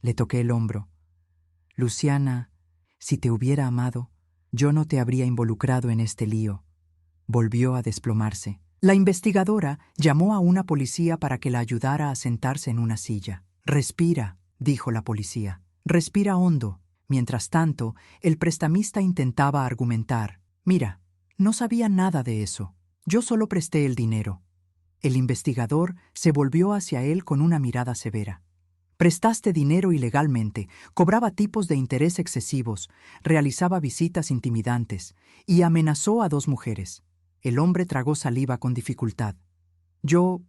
Le toqué el hombro. Luciana, si te hubiera amado, yo no te habría involucrado en este lío. Volvió a desplomarse. La investigadora llamó a una policía para que la ayudara a sentarse en una silla. Respira, dijo la policía. Respira hondo. Mientras tanto, el prestamista intentaba argumentar. Mira, no sabía nada de eso. Yo solo presté el dinero. El investigador se volvió hacia él con una mirada severa. Prestaste dinero ilegalmente, cobraba tipos de interés excesivos, realizaba visitas intimidantes y amenazó a 2 mujeres. El hombre tragó saliva con dificultad. Yo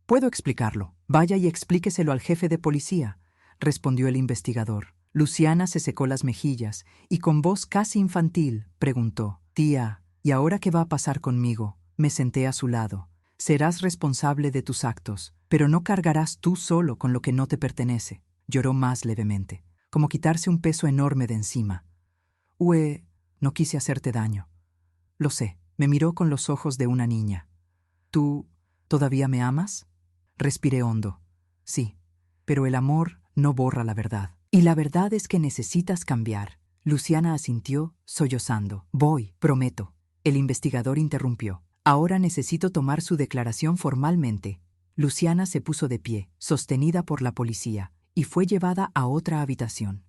puedo explicarlo. Vaya y explíqueselo al jefe de policía, respondió el investigador. Luciana se secó las mejillas y con voz casi infantil preguntó: Tía, ¿y ahora qué va a pasar conmigo? Me senté a su lado. Serás responsable de tus actos, pero no cargarás tú solo con lo que no te pertenece. Lloró más levemente, como quitarse un peso enorme de encima. No quise hacerte daño. Lo sé, me miró con los ojos de una niña. ¿Tú todavía me amas? Respiré hondo. Sí, pero el amor no borra la verdad. Y la verdad es que necesitas cambiar. Luciana asintió, sollozando. Voy, prometo. El investigador interrumpió. Ahora necesito tomar su declaración formalmente. Luciana se puso de pie, sostenida por la policía, y fue llevada a otra habitación.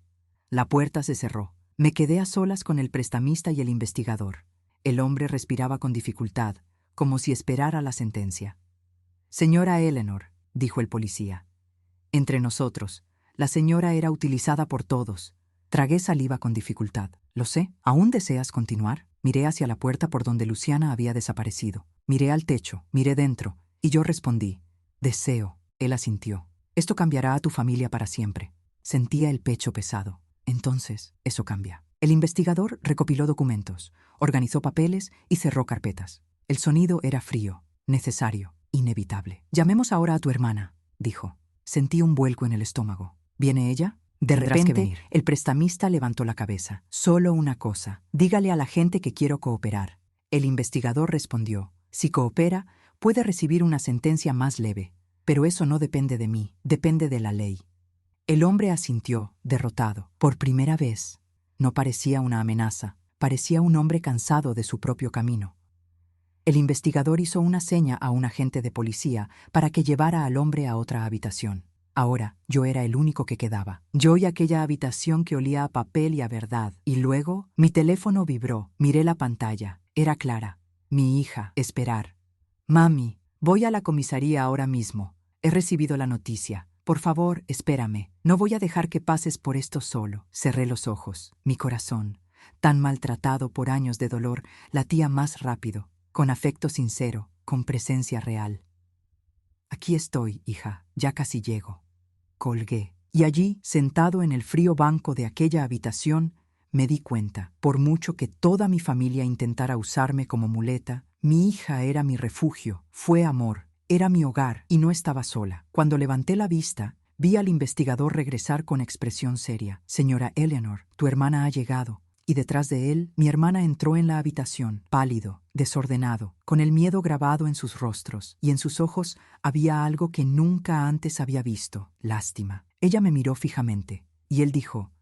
La puerta se cerró. Me quedé a solas con el prestamista y el investigador. El hombre respiraba con dificultad, como si esperara la sentencia. Señora Eleanor, dijo el policía. Entre nosotros, la señora era utilizada por todos. Tragué saliva con dificultad. Lo sé. ¿Aún deseas continuar? Miré hacia la puerta por donde Luciana había desaparecido. Miré al techo, miré dentro, y yo respondí: deseo. Él asintió. Esto cambiará a tu familia para siempre. Sentía el pecho pesado. Entonces, eso cambia. El investigador recopiló documentos, organizó papeles y cerró carpetas. El sonido era frío, necesario, inevitable. Llamemos ahora a tu hermana, dijo. Sentí un vuelco en el estómago. ¿Viene ella? De repente, el prestamista levantó la cabeza. Solo una cosa. Dígale a la gente que quiero cooperar. El investigador respondió: si coopera, puede recibir una sentencia más leve. Pero eso no depende de mí, depende de la ley. El hombre asintió, derrotado. Por primera vez. No parecía una amenaza, parecía un hombre cansado de su propio camino. El investigador hizo una seña a un agente de policía para que llevara al hombre a otra habitación. Ahora yo era el único que quedaba. Yo y aquella habitación que olía a papel y a verdad. Y luego mi teléfono vibró. Miré la pantalla. Era Clara. Mi hija. Esperar. Mami, voy a la comisaría ahora mismo. He recibido la noticia. Por favor, espérame. No voy a dejar que pases por esto solo. Cerré los ojos. Mi corazón, tan maltratado por años de dolor, latía más rápido, con afecto sincero, con presencia real. Aquí estoy, hija. Ya casi llego. Colgué. Y allí, sentado en el frío banco de aquella habitación, me di cuenta, por mucho que toda mi familia intentara usarme como muleta, mi hija era mi refugio, fue amor, era mi hogar y no estaba sola. Cuando levanté la vista, vi al investigador regresar con expresión seria. Señora Eleanor, tu hermana ha llegado. Y detrás de él, mi hermana entró en la habitación, pálido, desordenado, con el miedo grabado en sus rostros, y en sus ojos había algo que nunca antes había visto: lástima. Ella me miró fijamente, y él dijo: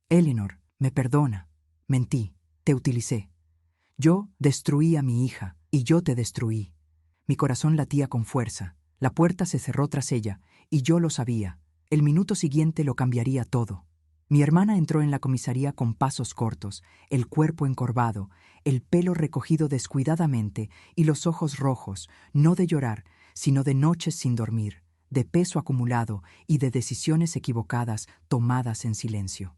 Eleanor, me perdona. Mentí, te utilicé. Yo destruí a mi hija, y yo te destruí. Mi corazón latía con fuerza. La puerta se cerró tras ella, y yo lo sabía. El minuto siguiente lo cambiaría todo. Mi hermana entró en la comisaría con pasos cortos, el cuerpo encorvado, el pelo recogido descuidadamente y los ojos rojos, no de llorar, sino de noches sin dormir, de peso acumulado y de decisiones equivocadas tomadas en silencio.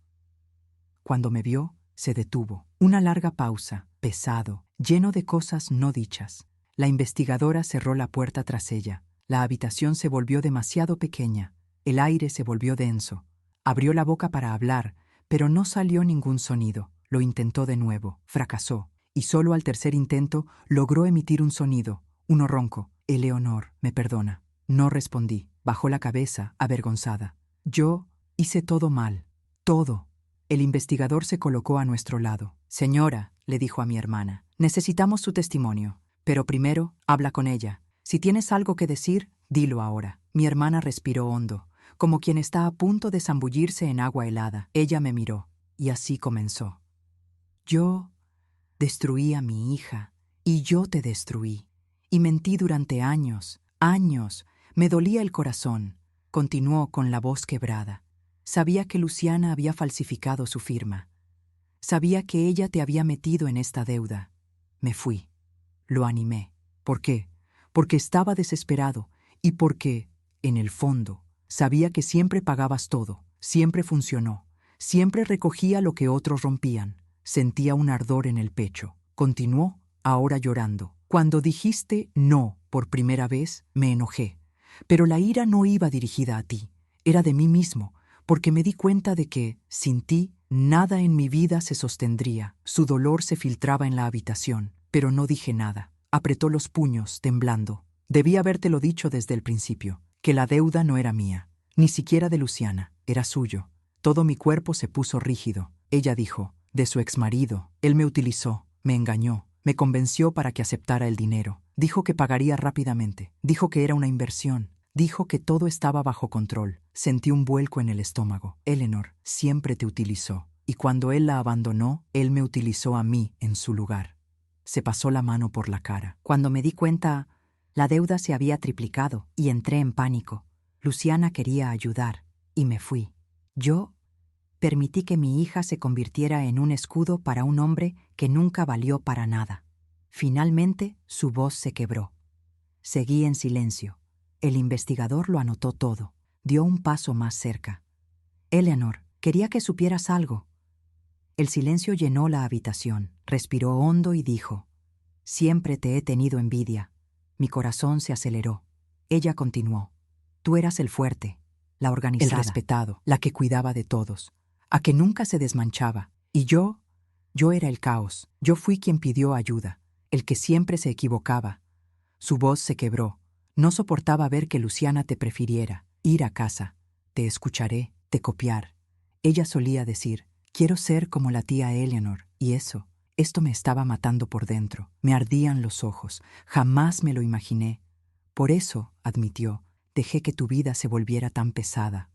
Cuando me vio, se detuvo. Una larga pausa, pesado, lleno de cosas no dichas. La investigadora cerró la puerta tras ella. La habitación se volvió demasiado pequeña. El aire se volvió denso. Abrió la boca para hablar, pero no salió ningún sonido. Lo intentó de nuevo, fracasó, y solo al tercer intento logró emitir un sonido, uno ronco. Eleonor, me perdona. No respondí. Bajó la cabeza, avergonzada. Yo hice todo mal. Todo. El investigador se colocó a nuestro lado. Señora, le dijo a mi hermana, necesitamos su testimonio, pero primero habla con ella. Si tienes algo que decir, dilo ahora. Mi hermana respiró hondo, como quien está a punto de zambullirse en agua helada. Ella me miró, y así comenzó. Yo destruí a mi hija, y yo te destruí. Y mentí durante años, años. Me dolía el corazón. Continuó con la voz quebrada. Sabía que Luciana había falsificado su firma. Sabía que ella te había metido en esta deuda. Me fui. Lo animé. ¿Por qué? Porque estaba desesperado y porque, en el fondo, sabía que siempre pagabas todo, siempre funcionó, siempre recogía lo que otros rompían. Sentía un ardor en el pecho. Continuó, ahora llorando. Cuando dijiste no por primera vez, me enojé. Pero la ira no iba dirigida a ti, era de mí mismo, porque me di cuenta de que, sin ti, nada en mi vida se sostendría. Su dolor se filtraba en la habitación, pero no dije nada. Apretó los puños, temblando. Debí habértelo dicho desde el principio, que la deuda no era mía, ni siquiera de Luciana, era suyo. Todo mi cuerpo se puso rígido. Ella dijo, de su exmarido. Él me utilizó, me engañó, me convenció para que aceptara el dinero. Dijo que pagaría rápidamente, dijo que era una inversión. Dijo que todo estaba bajo control. Sentí un vuelco en el estómago. Eleanor siempre te utilizó, y cuando él la abandonó, él me utilizó a mí en su lugar. Se pasó la mano por la cara. Cuando me di cuenta, la deuda se había triplicado y entré en pánico. Luciana quería ayudar, y me fui. Yo permití que mi hija se convirtiera en un escudo para un hombre que nunca valió para nada. Finalmente, su voz se quebró. Seguí en silencio. El investigador lo anotó todo. Dio un paso más cerca. Eleanor, quería que supieras algo. El silencio llenó la habitación. Respiró hondo y dijo, siempre te he tenido envidia. Mi corazón se aceleró. Ella continuó. Tú eras el fuerte, la organizada, el respetado, la que cuidaba de todos, a que nunca se desmanchaba. Y yo era el caos. Yo fui quien pidió ayuda, el que siempre se equivocaba. Su voz se quebró. No soportaba ver que Luciana te prefiriera. Ir a casa. Te escucharé, te copiar. Ella solía decir, quiero ser como la tía Eleanor, y esto me estaba matando por dentro. Me ardían los ojos. Jamás me lo imaginé. Por eso, admitió, dejé que tu vida se volviera tan pesada.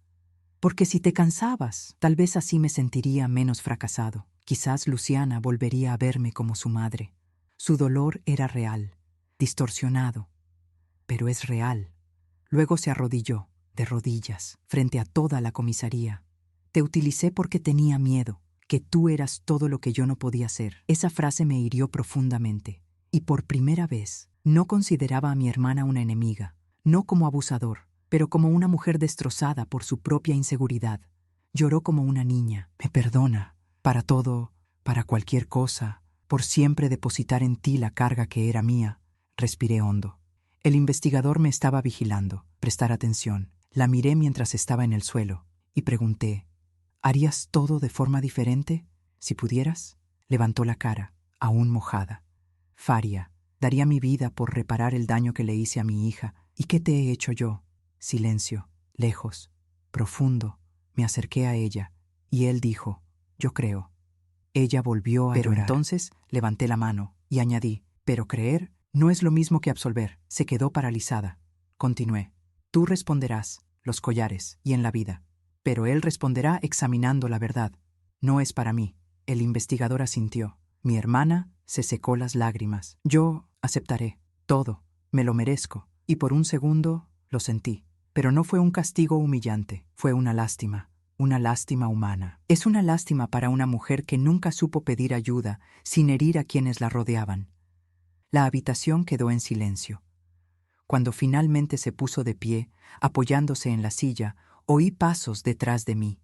Porque si te cansabas, tal vez así me sentiría menos fracasado. Quizás Luciana volvería a verme como su madre. Su dolor era real, distorsionado, pero es real. Luego se arrodilló, de rodillas, frente a toda la comisaría. Te utilicé porque tenía miedo, que tú eras todo lo que yo no podía ser. Esa frase me hirió profundamente, y por primera vez no consideraba a mi hermana una enemiga, no como abusador, pero como una mujer destrozada por su propia inseguridad. Lloró como una niña. Me perdona, para todo, para cualquier cosa, por siempre depositar en ti la carga que era mía. Respiré hondo. El investigador me estaba vigilando. Prestar atención. La miré mientras estaba en el suelo y pregunté, ¿harías todo de forma diferente? Si pudieras. Levantó la cara, aún mojada. Faria, daría mi vida por reparar el daño que le hice a mi hija. ¿Y qué te he hecho yo? Silencio, lejos, profundo. Me acerqué a ella y él dijo, yo creo. Ella volvió a llorar. Pero entonces levanté la mano y añadí, pero creer no es lo mismo que absolver. Se quedó paralizada. Continué. Tú responderás, los collares y en la vida. Pero él responderá examinando la verdad. No es para mí. El investigador asintió. Mi hermana se secó las lágrimas. Yo aceptaré todo, me lo merezco. Y por un segundo lo sentí. Pero no fue un castigo humillante, fue una lástima humana. Es una lástima para una mujer que nunca supo pedir ayuda sin herir a quienes la rodeaban. La habitación quedó en silencio. Cuando finalmente se puso de pie, apoyándose en la silla, oí pasos detrás de mí.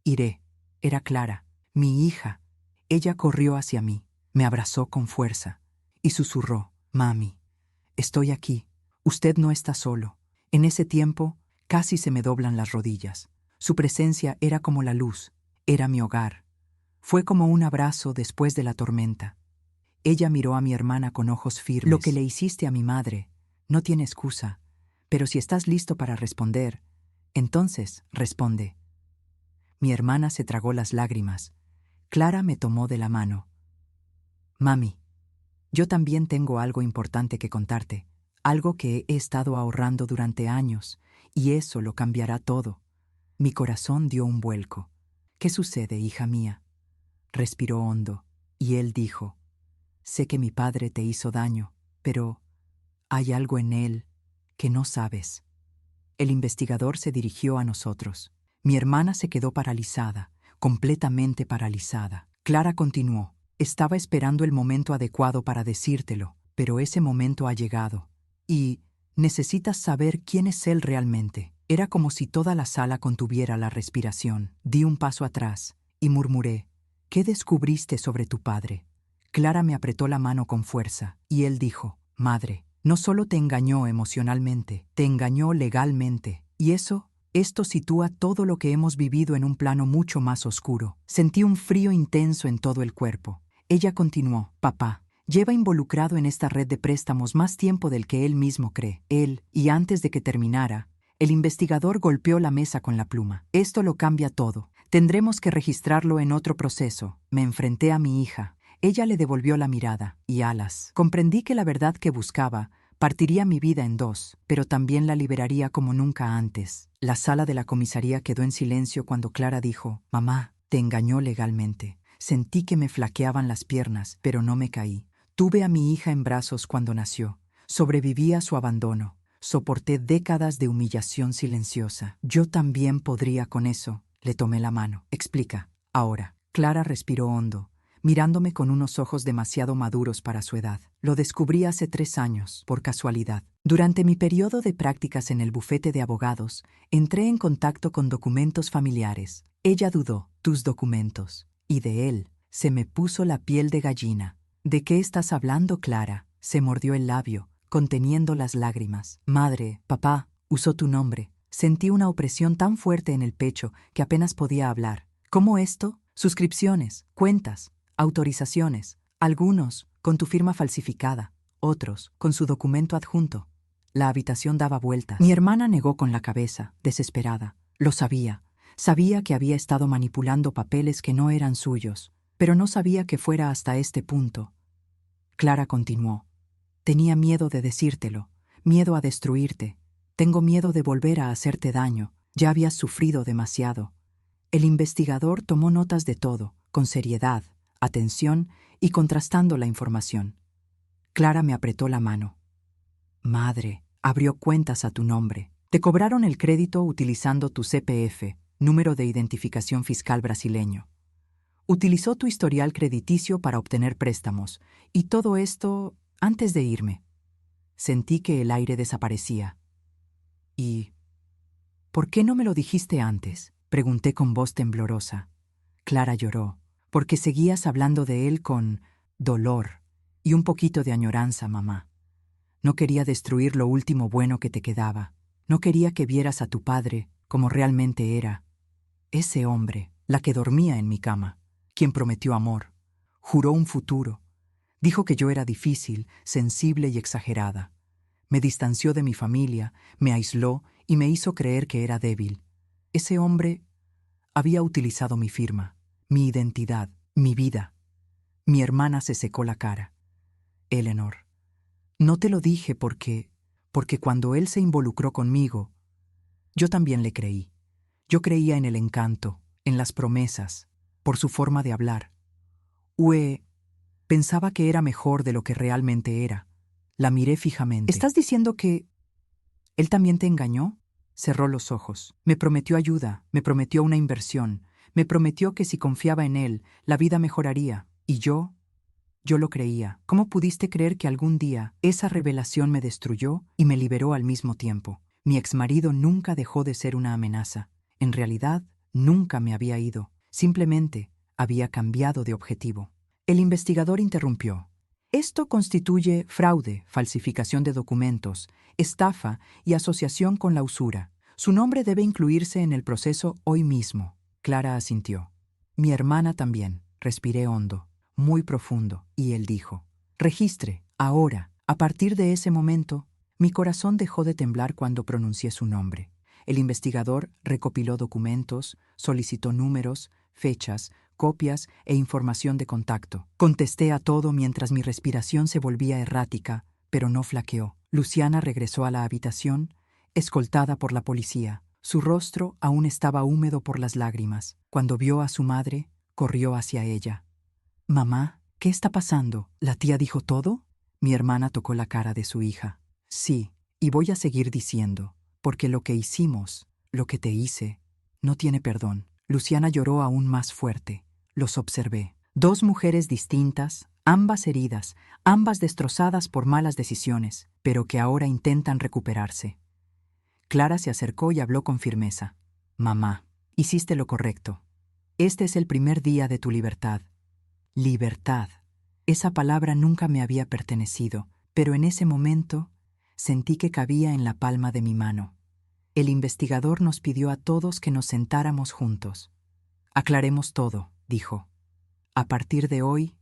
Iré. Era Clara, mi hija. Ella corrió hacia mí, me abrazó con fuerza y susurró: «Mami, estoy aquí. Usted no está solo». En ese tiempo, casi se me doblan las rodillas. Su presencia era como la luz, era mi hogar. Fue como un abrazo después de la tormenta. Ella miró a mi hermana con ojos firmes. «Lo que le hiciste a mi madre no tiene excusa, pero si estás listo para responder, entonces responde». Mi hermana se tragó las lágrimas. Clara me tomó de la mano. «Mami, yo también tengo algo importante que contarte, algo que he estado ahorrando durante años, y eso lo cambiará todo». Mi corazón dio un vuelco. «¿Qué sucede, hija mía?». Respiró hondo, y él dijo: «Sé que mi padre te hizo daño, pero hay algo en él que no sabes». El investigador se dirigió a nosotros. Mi hermana se quedó paralizada, completamente paralizada. Clara continuó: «Estaba esperando el momento adecuado para decírtelo, pero ese momento ha llegado. Y necesitas saber quién es él realmente». Era como si toda la sala contuviera la respiración. Di un paso atrás y murmuré: «¿Qué descubriste sobre tu padre?». Clara me apretó la mano con fuerza y él dijo: «Madre, no solo te engañó emocionalmente, te engañó legalmente. Y esto sitúa todo lo que hemos vivido en un plano mucho más oscuro». Sentí un frío intenso en todo el cuerpo. Ella continuó: «Papá lleva involucrado en esta red de préstamos más tiempo del que él mismo cree». Y antes de que terminara, el investigador golpeó la mesa con la pluma. «Esto lo cambia todo. Tendremos que registrarlo en otro proceso». Me enfrenté a mi hija. Ella le devolvió la mirada y alas. Comprendí que la verdad que buscaba partiría mi vida en dos, pero también la liberaría como nunca antes. La sala de la comisaría quedó en silencio cuando Clara dijo: «Mamá, te engañó legalmente». Sentí que me flaqueaban las piernas, pero no me caí. Tuve a mi hija en brazos cuando nació. Sobreviví a su abandono. Soporté décadas de humillación silenciosa. Yo también podría con eso. Le tomé la mano. «Explica, ahora». Clara respiró hondo, mirándome con unos ojos demasiado maduros para su edad. «Lo descubrí hace 3 años, por casualidad. Durante mi periodo de prácticas en el bufete de abogados, entré en contacto con documentos familiares. Ella dudó. «¿Tus documentos?». Y de él se me puso la piel de gallina. «¿De qué estás hablando, Clara?». Se mordió el labio, conteniendo las lágrimas. «Madre, papá, usó tu nombre». Sentí una opresión tan fuerte en el pecho que apenas podía hablar. «¿Cómo esto?». «Suscripciones, cuentas, autorizaciones, algunos con tu firma falsificada, otros con su documento adjunto». La habitación daba vueltas. Mi hermana negó con la cabeza, desesperada. Lo sabía. Sabía que había estado manipulando papeles que no eran suyos, pero no sabía que fuera hasta este punto. Clara continuó: «Tenía miedo de decírtelo, miedo a destruirte. Tengo miedo de volver a hacerte daño. Ya habías sufrido demasiado». El investigador tomó notas de todo, con seriedad, atención y contrastando la información. Clara me apretó la mano. «Madre, abrió cuentas a tu nombre. Te cobraron el crédito utilizando tu CPF, número de identificación fiscal brasileño. Utilizó tu historial crediticio para obtener préstamos, y todo esto antes de irme». Sentí que el aire desaparecía. «¿Y por qué no me lo dijiste antes?», pregunté con voz temblorosa. Clara lloró, «Porque seguías hablando de él con dolor y un poquito de añoranza, mamá. No quería destruir lo último bueno que te quedaba. No quería que vieras a tu padre como realmente era. Ese hombre, la que dormía en mi cama, quien prometió amor, juró un futuro. Dijo que yo era difícil, sensible y exagerada. Me distanció de mi familia, me aisló y me hizo creer que era débil. Ese hombre había utilizado mi firma, mi identidad, mi vida». Mi hermana se secó la cara. «Eleanor, no te lo dije porque cuando él se involucró conmigo, yo también le creí. Yo creía en el encanto, en las promesas, por su forma de hablar. Ue, Pensaba que era mejor de lo que realmente era. La miré fijamente. ¿Estás diciendo que él también te engañó? Cerró los ojos. Me prometió ayuda, me prometió una inversión, me prometió que si confiaba en él, la vida mejoraría. Y yo lo creía. ¿Cómo pudiste creer que algún día esa revelación me destruyó y me liberó al mismo tiempo? Mi exmarido nunca dejó de ser una amenaza. En realidad, nunca me había ido. Simplemente había cambiado de objetivo. El investigador interrumpió. Esto constituye fraude, falsificación de documentos, estafa y asociación con la usura. Su nombre debe incluirse en el proceso hoy mismo. Clara asintió. Mi hermana también. Respiré hondo, muy profundo, y él dijo, registre, ahora. A partir de ese momento, mi corazón dejó de temblar cuando pronuncié su nombre. El investigador recopiló documentos, solicitó números, fechas, copias e información de contacto. Contesté a todo mientras mi respiración se volvía errática, pero no flaqueó. Luciana regresó a la habitación, escoltada por la policía. Su rostro aún estaba húmedo por las lágrimas. Cuando vio a su madre, corrió hacia ella. «Mamá, ¿qué está pasando? ¿La tía dijo todo?» Mi hermana tocó la cara de su hija. «Sí, y voy a seguir diciendo, porque lo que hicimos, lo que te hice, no tiene perdón». Luciana lloró aún más fuerte. Los observé. Dos mujeres distintas, ambas heridas, ambas destrozadas por malas decisiones, pero que ahora intentan recuperarse. Clara se acercó y habló con firmeza. «Mamá, hiciste lo correcto. Este es el primer día de tu libertad». Libertad. Esa palabra nunca me había pertenecido, pero en ese momento sentí que cabía en la palma de mi mano. El investigador nos pidió a todos que nos sentáramos juntos. «Aclaremos todo», dijo. «A partir de hoy,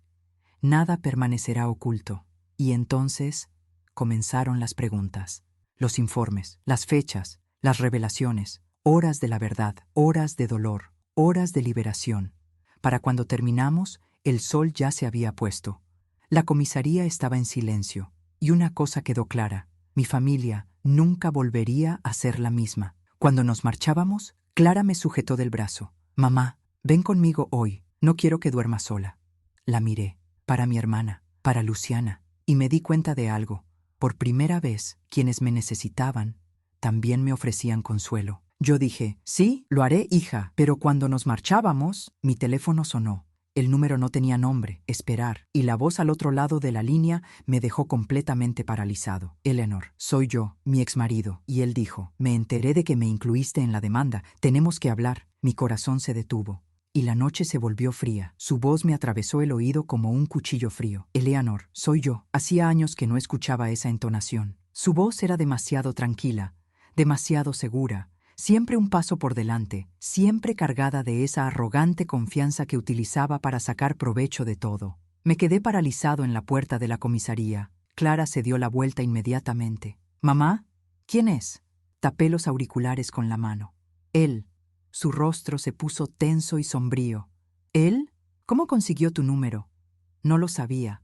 nada permanecerá oculto». Y entonces comenzaron las preguntas, los informes, las fechas, las revelaciones, horas de la verdad, horas de dolor, horas de liberación. Para cuando terminamos, el sol ya se había puesto. La comisaría estaba en silencio, y una cosa quedó clara: mi familia nunca volvería a ser la misma. Cuando nos marchábamos, Clara me sujetó del brazo. «Mamá, ven conmigo hoy, no quiero que duermas sola». La miré, para mi hermana, para Luciana, y me di cuenta de algo. Por primera vez, quienes me necesitaban también me ofrecían consuelo. Yo dije, «Sí, lo haré, hija», pero cuando nos marchábamos, mi teléfono sonó. El número no tenía nombre, esperar, y la voz al otro lado de la línea me dejó completamente paralizado. «Eleanor, soy yo, mi exmarido». Y él dijo, «Me enteré de que me incluiste en la demanda, tenemos que hablar». Mi corazón se detuvo, y la noche se volvió fría. Su voz me atravesó el oído como un cuchillo frío. «Eleanor, soy yo». Hacía años que no escuchaba esa entonación. Su voz era demasiado tranquila, demasiado segura, siempre un paso por delante, siempre cargada de esa arrogante confianza que utilizaba para sacar provecho de todo. Me quedé paralizado en la puerta de la comisaría. Clara se dio la vuelta inmediatamente. «Mamá, ¿quién es?» Tapé los auriculares con la mano. «Él». Su rostro se puso tenso y sombrío. «¿Él? ¿Cómo consiguió tu número?» No lo sabía,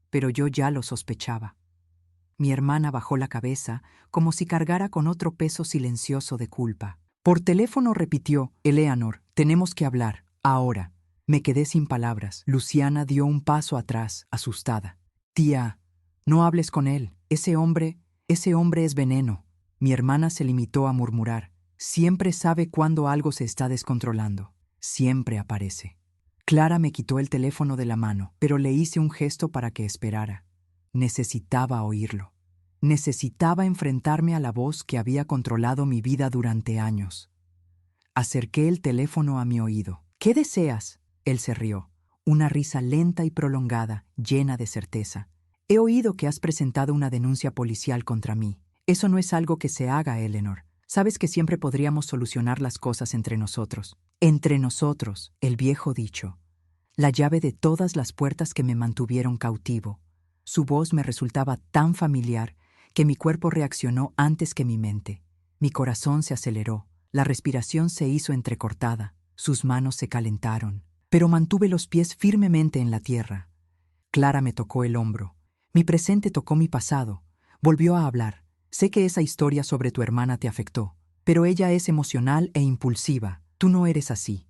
pero yo ya lo sospechaba. Mi hermana bajó la cabeza, como si cargara con otro peso silencioso de culpa. Por teléfono repitió, «Eleanor, tenemos que hablar, ahora». Me quedé sin palabras. Luciana dio un paso atrás, asustada. «Tía, no hables con él. Ese hombre es veneno». Mi hermana se limitó a murmurar, «Siempre sabe cuándo algo se está descontrolando. Siempre aparece». Clara me quitó el teléfono de la mano, pero le hice un gesto para que esperara. Necesitaba oírlo. Necesitaba enfrentarme a la voz que había controlado mi vida durante años. Acerqué el teléfono a mi oído. «¿Qué deseas?» Él se rió. Una risa lenta y prolongada, llena de certeza. «He oído que has presentado una denuncia policial contra mí. Eso no es algo que se haga, Eleanor. Sabes que siempre podríamos solucionar las cosas entre nosotros». Entre nosotros, el viejo dicho. La llave de todas las puertas que me mantuvieron cautivo. Su voz me resultaba tan familiar que mi cuerpo reaccionó antes que mi mente. Mi corazón se aceleró, la respiración se hizo entrecortada, sus manos se calentaron, pero mantuve los pies firmemente en la tierra. Clara me tocó el hombro. Mi presente tocó mi pasado. Volvió a hablar. «Sé que esa historia sobre tu hermana te afectó, pero ella es emocional e impulsiva. Tú no eres así.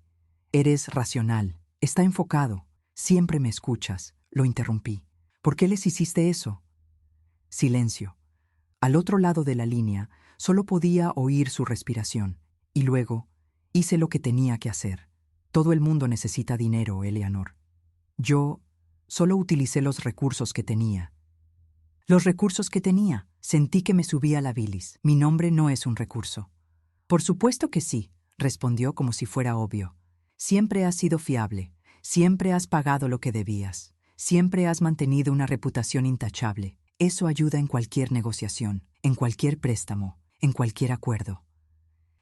Eres racional. Está enfocado. Siempre me escuchas. lo interrumpí. ¿Por qué les hiciste eso? Silencio. Al otro lado de la línea, solo podía oír su respiración. Y luego, hice lo que tenía que hacer. Todo el mundo necesita dinero, Eleanor. Yo solo utilicé los recursos que tenía. Los recursos que tenía. Sentí que me subía la bilis. Mi nombre no es un recurso. Por supuesto que sí, respondió como si fuera obvio. Siempre has sido fiable. Siempre has pagado lo que debías. Siempre has mantenido una reputación intachable. Eso ayuda en cualquier negociación, en cualquier préstamo, en cualquier acuerdo.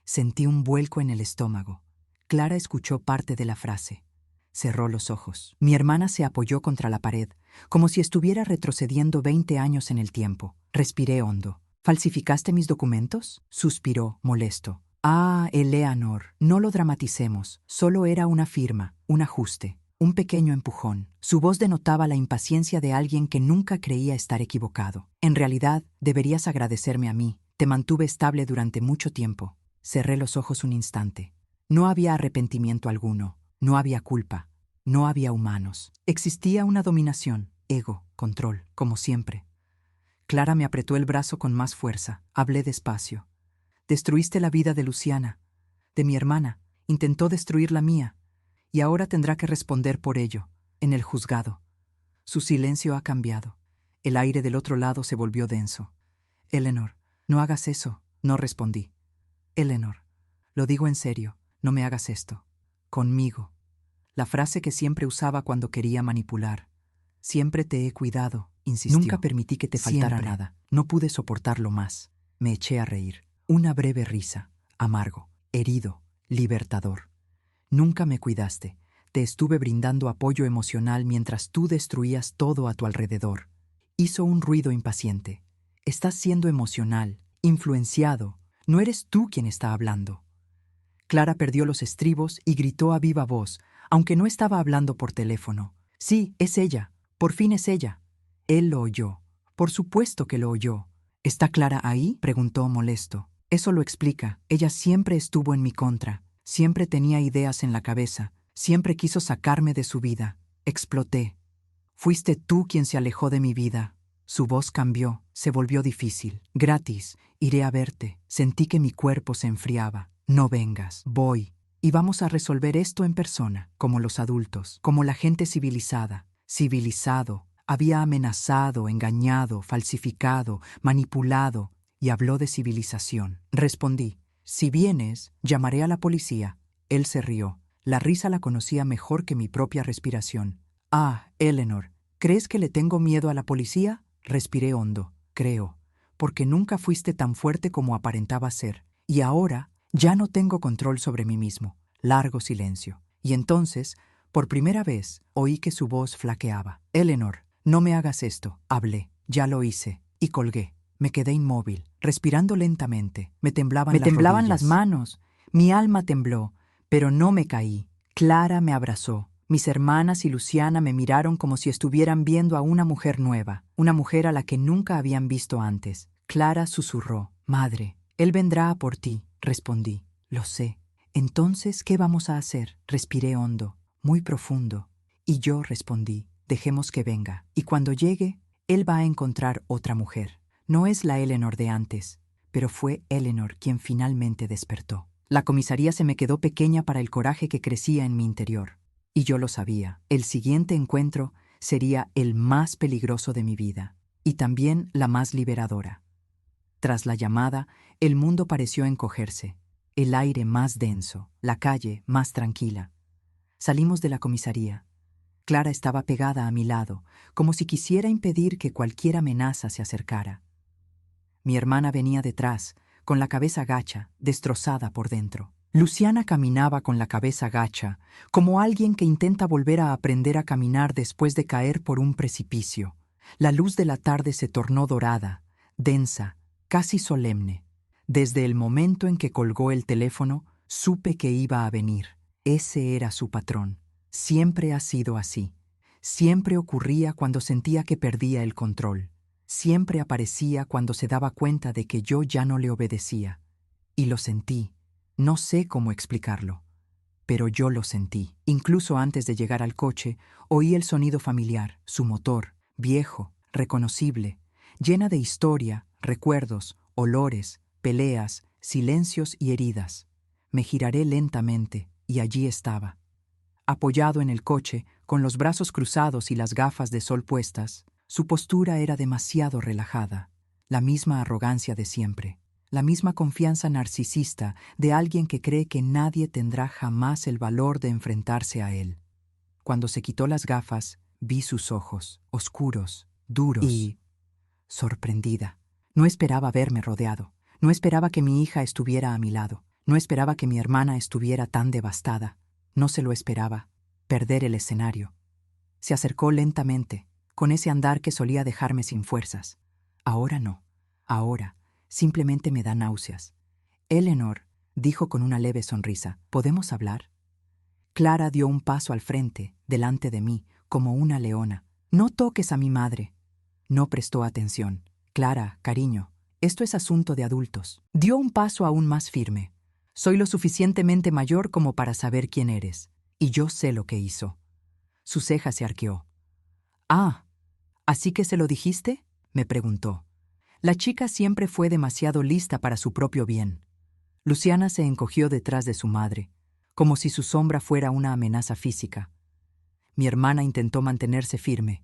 Sentí un vuelco en el estómago. Clara escuchó parte de la frase. Cerró los ojos. Mi hermana se apoyó contra la pared, como si estuviera retrocediendo 20 años en el tiempo. Respiré hondo. ¿Falsificaste mis documentos? Suspiró, molesto. Ah, Eleanor, no lo dramaticemos. Solo era una firma, un ajuste, un pequeño empujón. Su voz denotaba la impaciencia de alguien que nunca creía estar equivocado. En realidad, deberías agradecerme a mí. Te mantuve estable durante mucho tiempo. Cerré los ojos un instante. No había arrepentimiento alguno. No había culpa. No había humanos. Existía una dominación, ego, control, como siempre. Clara me apretó el brazo con más fuerza. Hablé despacio. Destruiste la vida de Luciana, de mi hermana. Intentó destruir la mía. Y ahora tendrá que responder por ello, en el juzgado. Su silencio ha cambiado. El aire del otro lado se volvió denso. Eleanor, no hagas eso. No respondí. Eleanor, lo digo en serio. No me hagas esto. Conmigo. La frase que siempre usaba cuando quería manipular. Siempre te he cuidado, insistió. Nunca permití que te faltara nada. No pude soportarlo más. Me eché a reír. Una breve risa. Amargo, herido, libertador. Nunca me cuidaste. Te estuve brindando apoyo emocional mientras tú destruías todo a tu alrededor. Hizo un ruido impaciente. Estás siendo emocional, influenciado. No eres tú quien está hablando. Clara perdió los estribos y gritó a viva voz, aunque no estaba hablando por teléfono. Sí, es ella. Por fin es ella. Él lo oyó. Por supuesto que lo oyó. ¿Está Clara ahí?, preguntó molesto. Eso lo explica. Ella siempre estuvo en mi contra. Siempre tenía ideas en la cabeza. Siempre quiso sacarme de su vida. Exploté. Fuiste tú quien se alejó de mi vida. Su voz cambió. Se volvió difícil. Gratis. Iré a verte. Sentí que mi cuerpo se enfriaba. No vengas. Voy. Y vamos a resolver esto en persona, como los adultos, como la gente civilizada. Civilizado. Había amenazado, engañado, falsificado, manipulado, y habló de civilización. Respondí, si vienes, llamaré a la policía. Él se rió. La risa la conocía mejor que mi propia respiración. Ah, Eleanor, ¿crees que le tengo miedo a la policía? Respiré hondo. Creo, porque nunca fuiste tan fuerte como aparentaba ser. Y ahora ya no tengo control sobre mí mismo. Largo silencio. Y entonces, por primera vez, oí que su voz flaqueaba. Eleanor, no me hagas esto. Hablé. Ya lo hice. Y colgué. Me quedé inmóvil, respirando lentamente. Me temblaban las manos. Mi alma tembló, pero no me caí. Clara me abrazó. Mis hermanas y Luciana me miraron como si estuvieran viendo a una mujer nueva, una mujer a la que nunca habían visto antes. Clara susurró, «Madre, él vendrá a por ti», respondí. «Lo sé». «Entonces, ¿qué vamos a hacer?», respiré hondo, muy profundo. Y yo respondí, «Dejemos que venga. Y cuando llegue, él va a encontrar otra mujer. No es la Eleanor de antes, pero fue Eleanor quien finalmente despertó». La comisaría se me quedó pequeña para el coraje que crecía en mi interior. Y yo lo sabía. El siguiente encuentro sería el más peligroso de mi vida, y también la más liberadora. Tras la llamada, el mundo pareció encogerse, el aire más denso, la calle más tranquila. Salimos de la comisaría. Clara estaba pegada a mi lado, como si quisiera impedir que cualquier amenaza se acercara. Mi hermana venía detrás, con la cabeza gacha, destrozada por dentro. Luciana caminaba con la cabeza gacha, como alguien que intenta volver a aprender a caminar después de caer por un precipicio. La luz de la tarde se tornó dorada, densa, casi solemne. Desde el momento en que colgó el teléfono, supe que iba a venir. Ese era su patrón. Siempre ha sido así. Siempre ocurría cuando sentía que perdía el control. Siempre aparecía cuando se daba cuenta de que yo ya no le obedecía. Y lo sentí. No sé cómo explicarlo. pero yo lo sentí. Incluso antes de llegar al coche, oí el sonido familiar, su motor, viejo, reconocible, llena de historia, recuerdos, olores, peleas, silencios y heridas. Me giraré lentamente, y allí estaba. Apoyado en el coche, con los brazos cruzados y las gafas de sol puestas, su postura era demasiado relajada, la misma arrogancia de siempre, la misma confianza narcisista de alguien que cree que nadie tendrá jamás el valor de enfrentarse a él. Cuando se quitó las gafas, vi sus ojos, oscuros, duros y sorprendida. No esperaba verme rodeado, no esperaba que mi hija estuviera a mi lado, no esperaba que mi hermana estuviera tan devastada, no se lo esperaba, perder el escenario. Se acercó lentamente, con ese andar que solía dejarme sin fuerzas. Ahora no, ahora simplemente me da náuseas. Eleanor, dijo con una leve sonrisa, ¿podemos hablar? Clara dio un paso al frente, delante de mí, como una leona. No toques a mi madre. No prestó atención. Clara, cariño, esto es asunto de adultos. Dio un paso aún más firme. Soy lo suficientemente mayor como para saber quién eres, y yo sé lo que hizo. Su ceja se arqueó. Ah, ¿así que se lo dijiste? Me preguntó. La chica siempre fue demasiado lista para su propio bien. Luciana se encogió detrás de su madre, como si su sombra fuera una amenaza física. Mi hermana intentó mantenerse firme.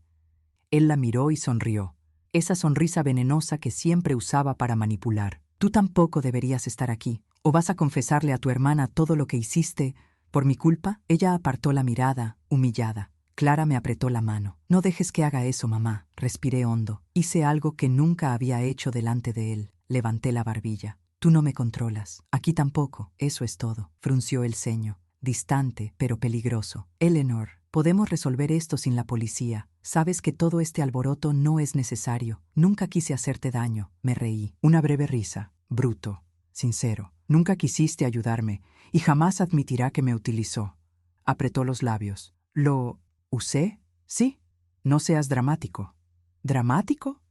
Él la miró y sonrió, esa sonrisa venenosa que siempre usaba para manipular. Tú tampoco deberías estar aquí, o vas a confesarle a tu hermana todo lo que hiciste por mi culpa. Ella apartó la mirada, humillada. Clara me apretó la mano. No dejes que haga eso, mamá. Respiré hondo. Hice algo que nunca había hecho delante de él. Levanté la barbilla. Tú no me controlas. Aquí tampoco. Eso es todo. Frunció el ceño. Distante, pero peligroso. Eleanor, podemos resolver esto sin la policía. Sabes que todo este alboroto no es necesario. Nunca quise hacerte daño. Me reí. Una breve risa. Bruto. Sincero. Nunca quisiste ayudarme, y jamás admitirá que me utilizó. Apretó los labios. ¿Lo usé? Sí. No seas dramático. ¿Dramático?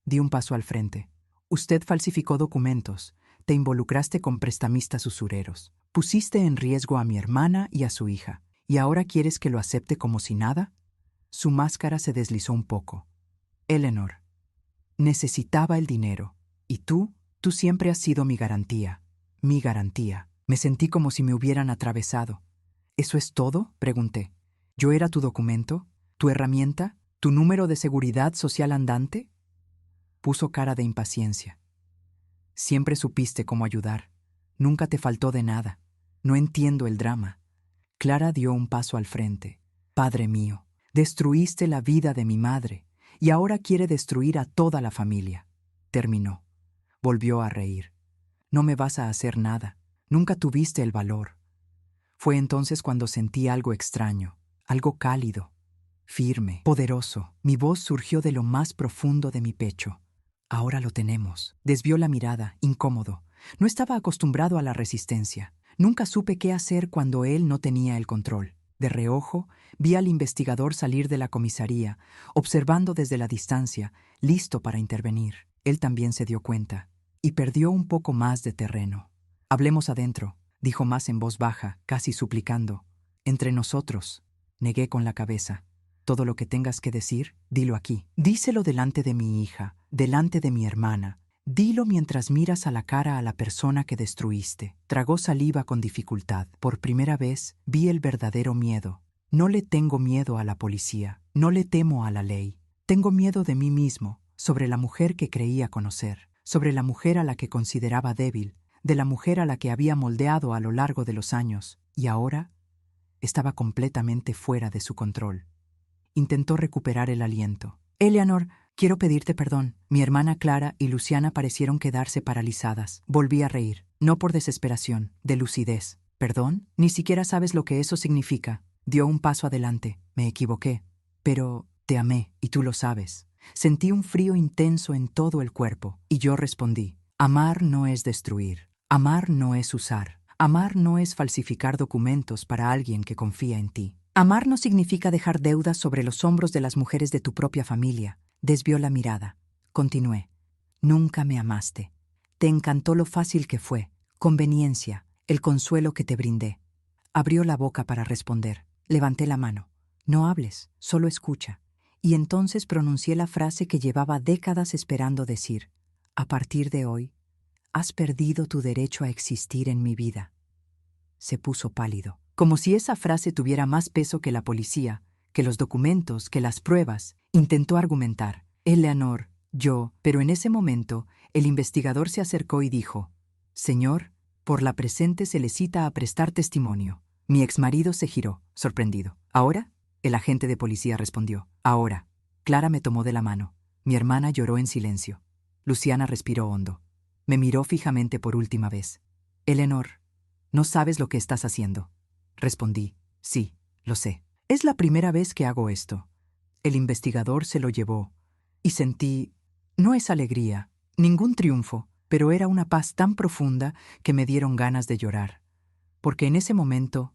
Di un paso al frente. Usted falsificó documentos. Te involucraste con prestamistas usureros. Pusiste en riesgo a mi hermana y a su hija. ¿Y ahora quieres que lo acepte como si nada? Su máscara se deslizó un poco. Eleanor, necesitaba el dinero. Y tú siempre has sido mi garantía. Mi garantía. Me sentí como si me hubieran atravesado. ¿Eso es todo?, pregunté. ¿Yo era tu documento? ¿Tu herramienta? ¿Tu número de seguridad social andante? Puso cara de impaciencia. Siempre supiste cómo ayudar. Nunca te faltó de nada. No entiendo el drama. Clara dio un paso al frente. Padre mío, destruiste la vida de mi madre y ahora quiere destruir a toda la familia. Terminó. Volvió a reír. No me vas a hacer nada. Nunca tuviste el valor. Fue entonces cuando sentí algo extraño, algo cálido, firme, poderoso. Mi voz surgió de lo más profundo de mi pecho. Ahora lo tenemos. Desvió la mirada, incómodo. No estaba acostumbrado a la resistencia. Nunca supe qué hacer cuando él no tenía el control. De reojo, vi al investigador salir de la comisaría, observando desde la distancia, listo para intervenir. Él también se dio cuenta, y perdió un poco más de terreno. Hablemos adentro, dijo más en voz baja, casi suplicando. Entre nosotros, negué con la cabeza. Todo lo que tengas que decir, dilo aquí. Díselo delante de mi hija, delante de mi hermana. Dilo mientras miras a la cara a la persona que destruiste. Tragó saliva con dificultad. Por primera vez vi el verdadero miedo. No le tengo miedo a la policía. No le temo a la ley. Tengo miedo de mí mismo, sobre la mujer que creía conocer, sobre la mujer a la que consideraba débil, de la mujer a la que había moldeado a lo largo de los años, y ahora estaba completamente fuera de su control. Intentó recuperar el aliento. Eleanor, quiero pedirte perdón. Mi hermana Clara y Luciana parecieron quedarse paralizadas. Volví a reír, no por desesperación, de lucidez. ¿Perdón? Ni siquiera sabes lo que eso significa. Dio un paso adelante. Me equivoqué. Pero te amé, y tú lo sabes. Sentí un frío intenso en todo el cuerpo, y yo respondí. Amar no es destruir. Amar no es usar. Amar no es falsificar documentos para alguien que confía en ti. Amar no significa dejar deudas sobre los hombros de las mujeres de tu propia familia. Desvió la mirada. Continué. Nunca me amaste. Te encantó lo fácil que fue, conveniencia, el consuelo que te brindé. Abrió la boca para responder. Levanté la mano. No hables, solo escucha. Y entonces pronuncié la frase que llevaba décadas esperando decir. A partir de hoy, has perdido tu derecho a existir en mi vida. Se puso pálido, como si esa frase tuviera más peso que la policía, que los documentos, que las pruebas. Intentó argumentar. Eleanor, yo, pero en ese momento, el investigador se acercó y dijo, Señor, por la presente se le cita a prestar testimonio. Mi exmarido se giró, sorprendido. ¿Ahora? El agente de policía respondió. Ahora. Clara me tomó de la mano. Mi hermana lloró en silencio. Luciana respiró hondo. Me miró fijamente por última vez. Eleanor, no sabes lo que estás haciendo. Respondí. Sí, lo sé. Es la primera vez que hago esto. El investigador se lo llevó. Y sentí, no es alegría, ningún triunfo, pero era una paz tan profunda que me dieron ganas de llorar. Porque en ese momento,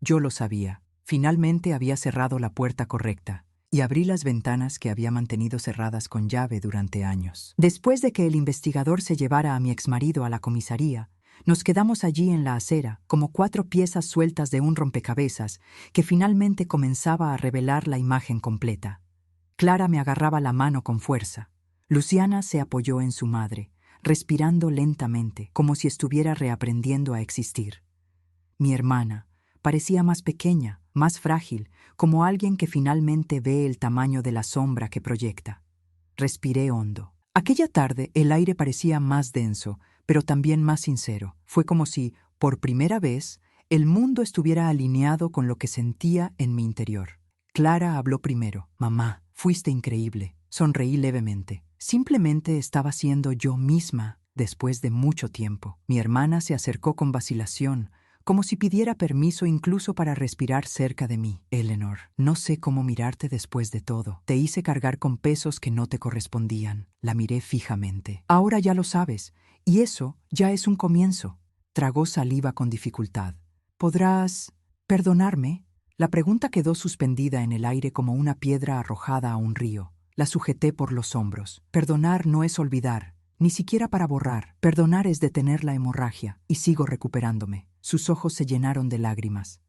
yo lo sabía. Finalmente había cerrado la puerta correcta y abrí las ventanas que había mantenido cerradas con llave durante años. Después de que el investigador se llevara a mi exmarido a la comisaría, nos quedamos allí en la acera, como 4 piezas sueltas de un rompecabezas que finalmente comenzaba a revelar la imagen completa. Clara me agarraba la mano con fuerza. Luciana se apoyó en su madre, respirando lentamente, como si estuviera reaprendiendo a existir. Mi hermana parecía más pequeña, más frágil, como alguien que finalmente ve el tamaño de la sombra que proyecta. Respiré hondo. Aquella tarde el aire parecía más denso, pero también más sincero. Fue como si, por primera vez, el mundo estuviera alineado con lo que sentía en mi interior. Clara habló primero. Mamá, fuiste increíble. Sonreí levemente. Simplemente estaba siendo yo misma después de mucho tiempo. Mi hermana se acercó con vacilación, como si pidiera permiso incluso para respirar cerca de mí. Eleanor, no sé cómo mirarte después de todo. Te hice cargar con pesos que no te correspondían. La miré fijamente. Ahora ya lo sabes, y eso ya es un comienzo. Tragó saliva con dificultad. ¿Podrás perdonarme? La pregunta quedó suspendida en el aire como una piedra arrojada a un río. La sujeté por los hombros. Perdonar no es olvidar, ni siquiera para borrar. Perdonar es detener la hemorragia, y sigo recuperándome. Sus ojos se llenaron de lágrimas.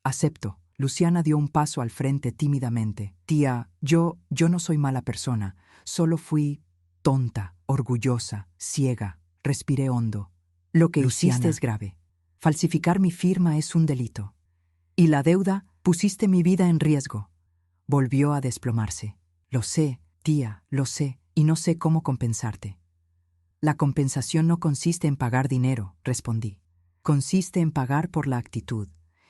Acepto. Luciana dio un paso al frente tímidamente. Tía, yo no soy mala persona. Solo fui tonta, orgullosa, ciega. Respiré hondo. Lo que hiciste es grave. Falsificar mi firma es un delito. Y la deuda, pusiste mi vida en riesgo. Volvió a desplomarse. Lo sé, tía, lo sé, y no sé cómo compensarte. La compensación no consiste en pagar dinero, respondí. Consiste en pagar por la actitud,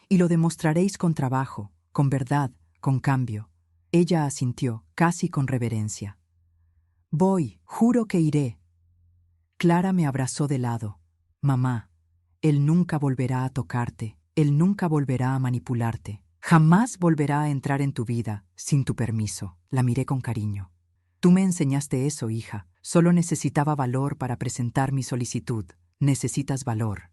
y lo demostraréis con trabajo, con verdad, con cambio. Ella asintió, casi con reverencia. Voy, juro que iré. Clara me abrazó de lado. Mamá, él nunca volverá a tocarte, él nunca volverá a manipularte. Jamás volverá a entrar en tu vida sin tu permiso. La miré con cariño. Tú me enseñaste eso, hija. Solo necesitaba valor para presentar mi solicitud. Necesitas valor.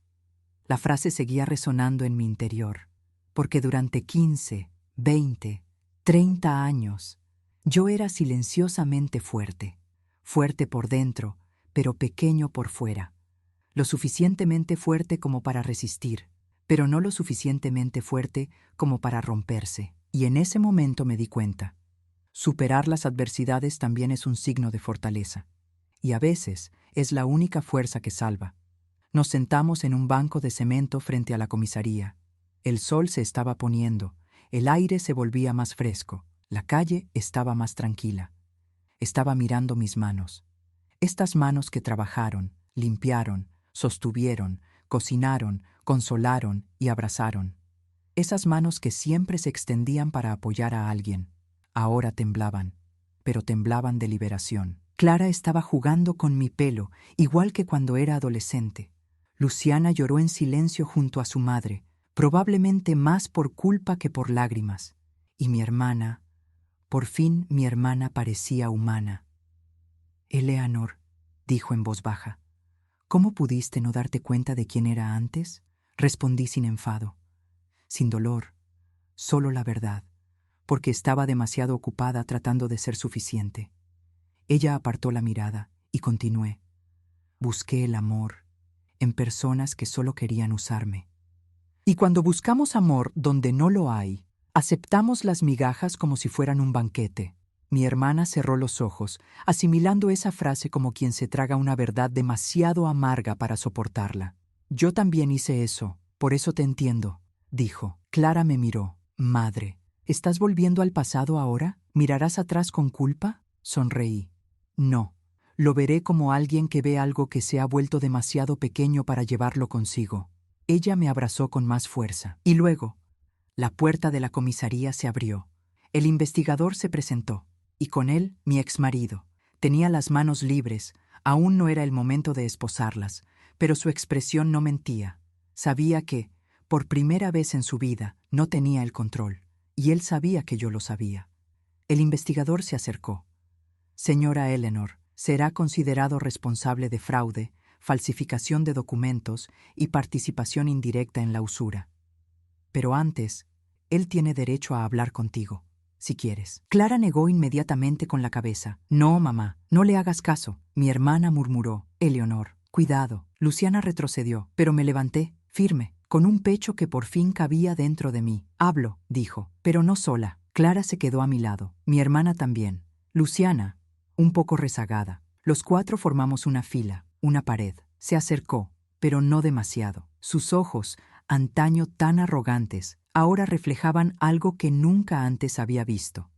La frase seguía resonando en mi interior, porque durante 15, 20, 30 años, yo era silenciosamente fuerte. Fuerte por dentro, pero pequeño por fuera. Lo suficientemente fuerte como para resistir, pero no lo suficientemente fuerte como para romperse. Y en ese momento me di cuenta. Superar las adversidades también es un signo de fortaleza. Y a veces es la única fuerza que salva. Nos sentamos en un banco de cemento frente a la comisaría. El sol se estaba poniendo, el aire se volvía más fresco, la calle estaba más tranquila. Estaba mirando mis manos. Estas manos que trabajaron, limpiaron, sostuvieron, cocinaron, consolaron y abrazaron. Esas manos que siempre se extendían para apoyar a alguien. Ahora temblaban, pero temblaban de liberación. Clara estaba jugando con mi pelo, igual que cuando era adolescente. Luciana lloró en silencio junto a su madre, probablemente más por culpa que por lágrimas. Y mi hermana, por fin mi hermana parecía humana. Eleanor, dijo en voz baja, ¿cómo pudiste no darte cuenta de quién era antes? Respondí sin enfado, sin dolor, solo la verdad, porque estaba demasiado ocupada tratando de ser suficiente. Ella apartó la mirada y continué. Busqué el amor en personas que solo querían usarme. Y cuando buscamos amor donde no lo hay, aceptamos las migajas como si fueran un banquete. Mi hermana cerró los ojos, asimilando esa frase como quien se traga una verdad demasiado amarga para soportarla. Yo también hice eso, por eso te entiendo, dijo. Clara me miró. Madre, ¿estás volviendo al pasado ahora? ¿Mirarás atrás con culpa? Sonreí. No, lo veré como alguien que ve algo que se ha vuelto demasiado pequeño para llevarlo consigo. Ella me abrazó con más fuerza. Y luego, la puerta de la comisaría se abrió. El investigador se presentó, y con él mi exmarido. Tenía las manos libres, aún no era el momento de esposarlas, pero su expresión no mentía. Sabía que, por primera vez en su vida, no tenía el control, y él sabía que yo lo sabía. El investigador se acercó. Señora Eleanor, será considerado responsable de fraude, falsificación de documentos y participación indirecta en la usura. Pero antes, él tiene derecho a hablar contigo, si quieres. Clara negó inmediatamente con la cabeza. No, mamá, no le hagas caso. Mi hermana murmuró. Eleanor, cuidado. Luciana retrocedió, pero me levanté, firme, con un pecho que por fin cabía dentro de mí. Hablo, dijo, pero no sola. Clara se quedó a mi lado, mi hermana también. Luciana, un poco rezagada. Los cuatro formamos una fila, una pared. Se acercó, pero no demasiado. Sus ojos, antaño tan arrogantes, ahora reflejaban algo que nunca antes había visto.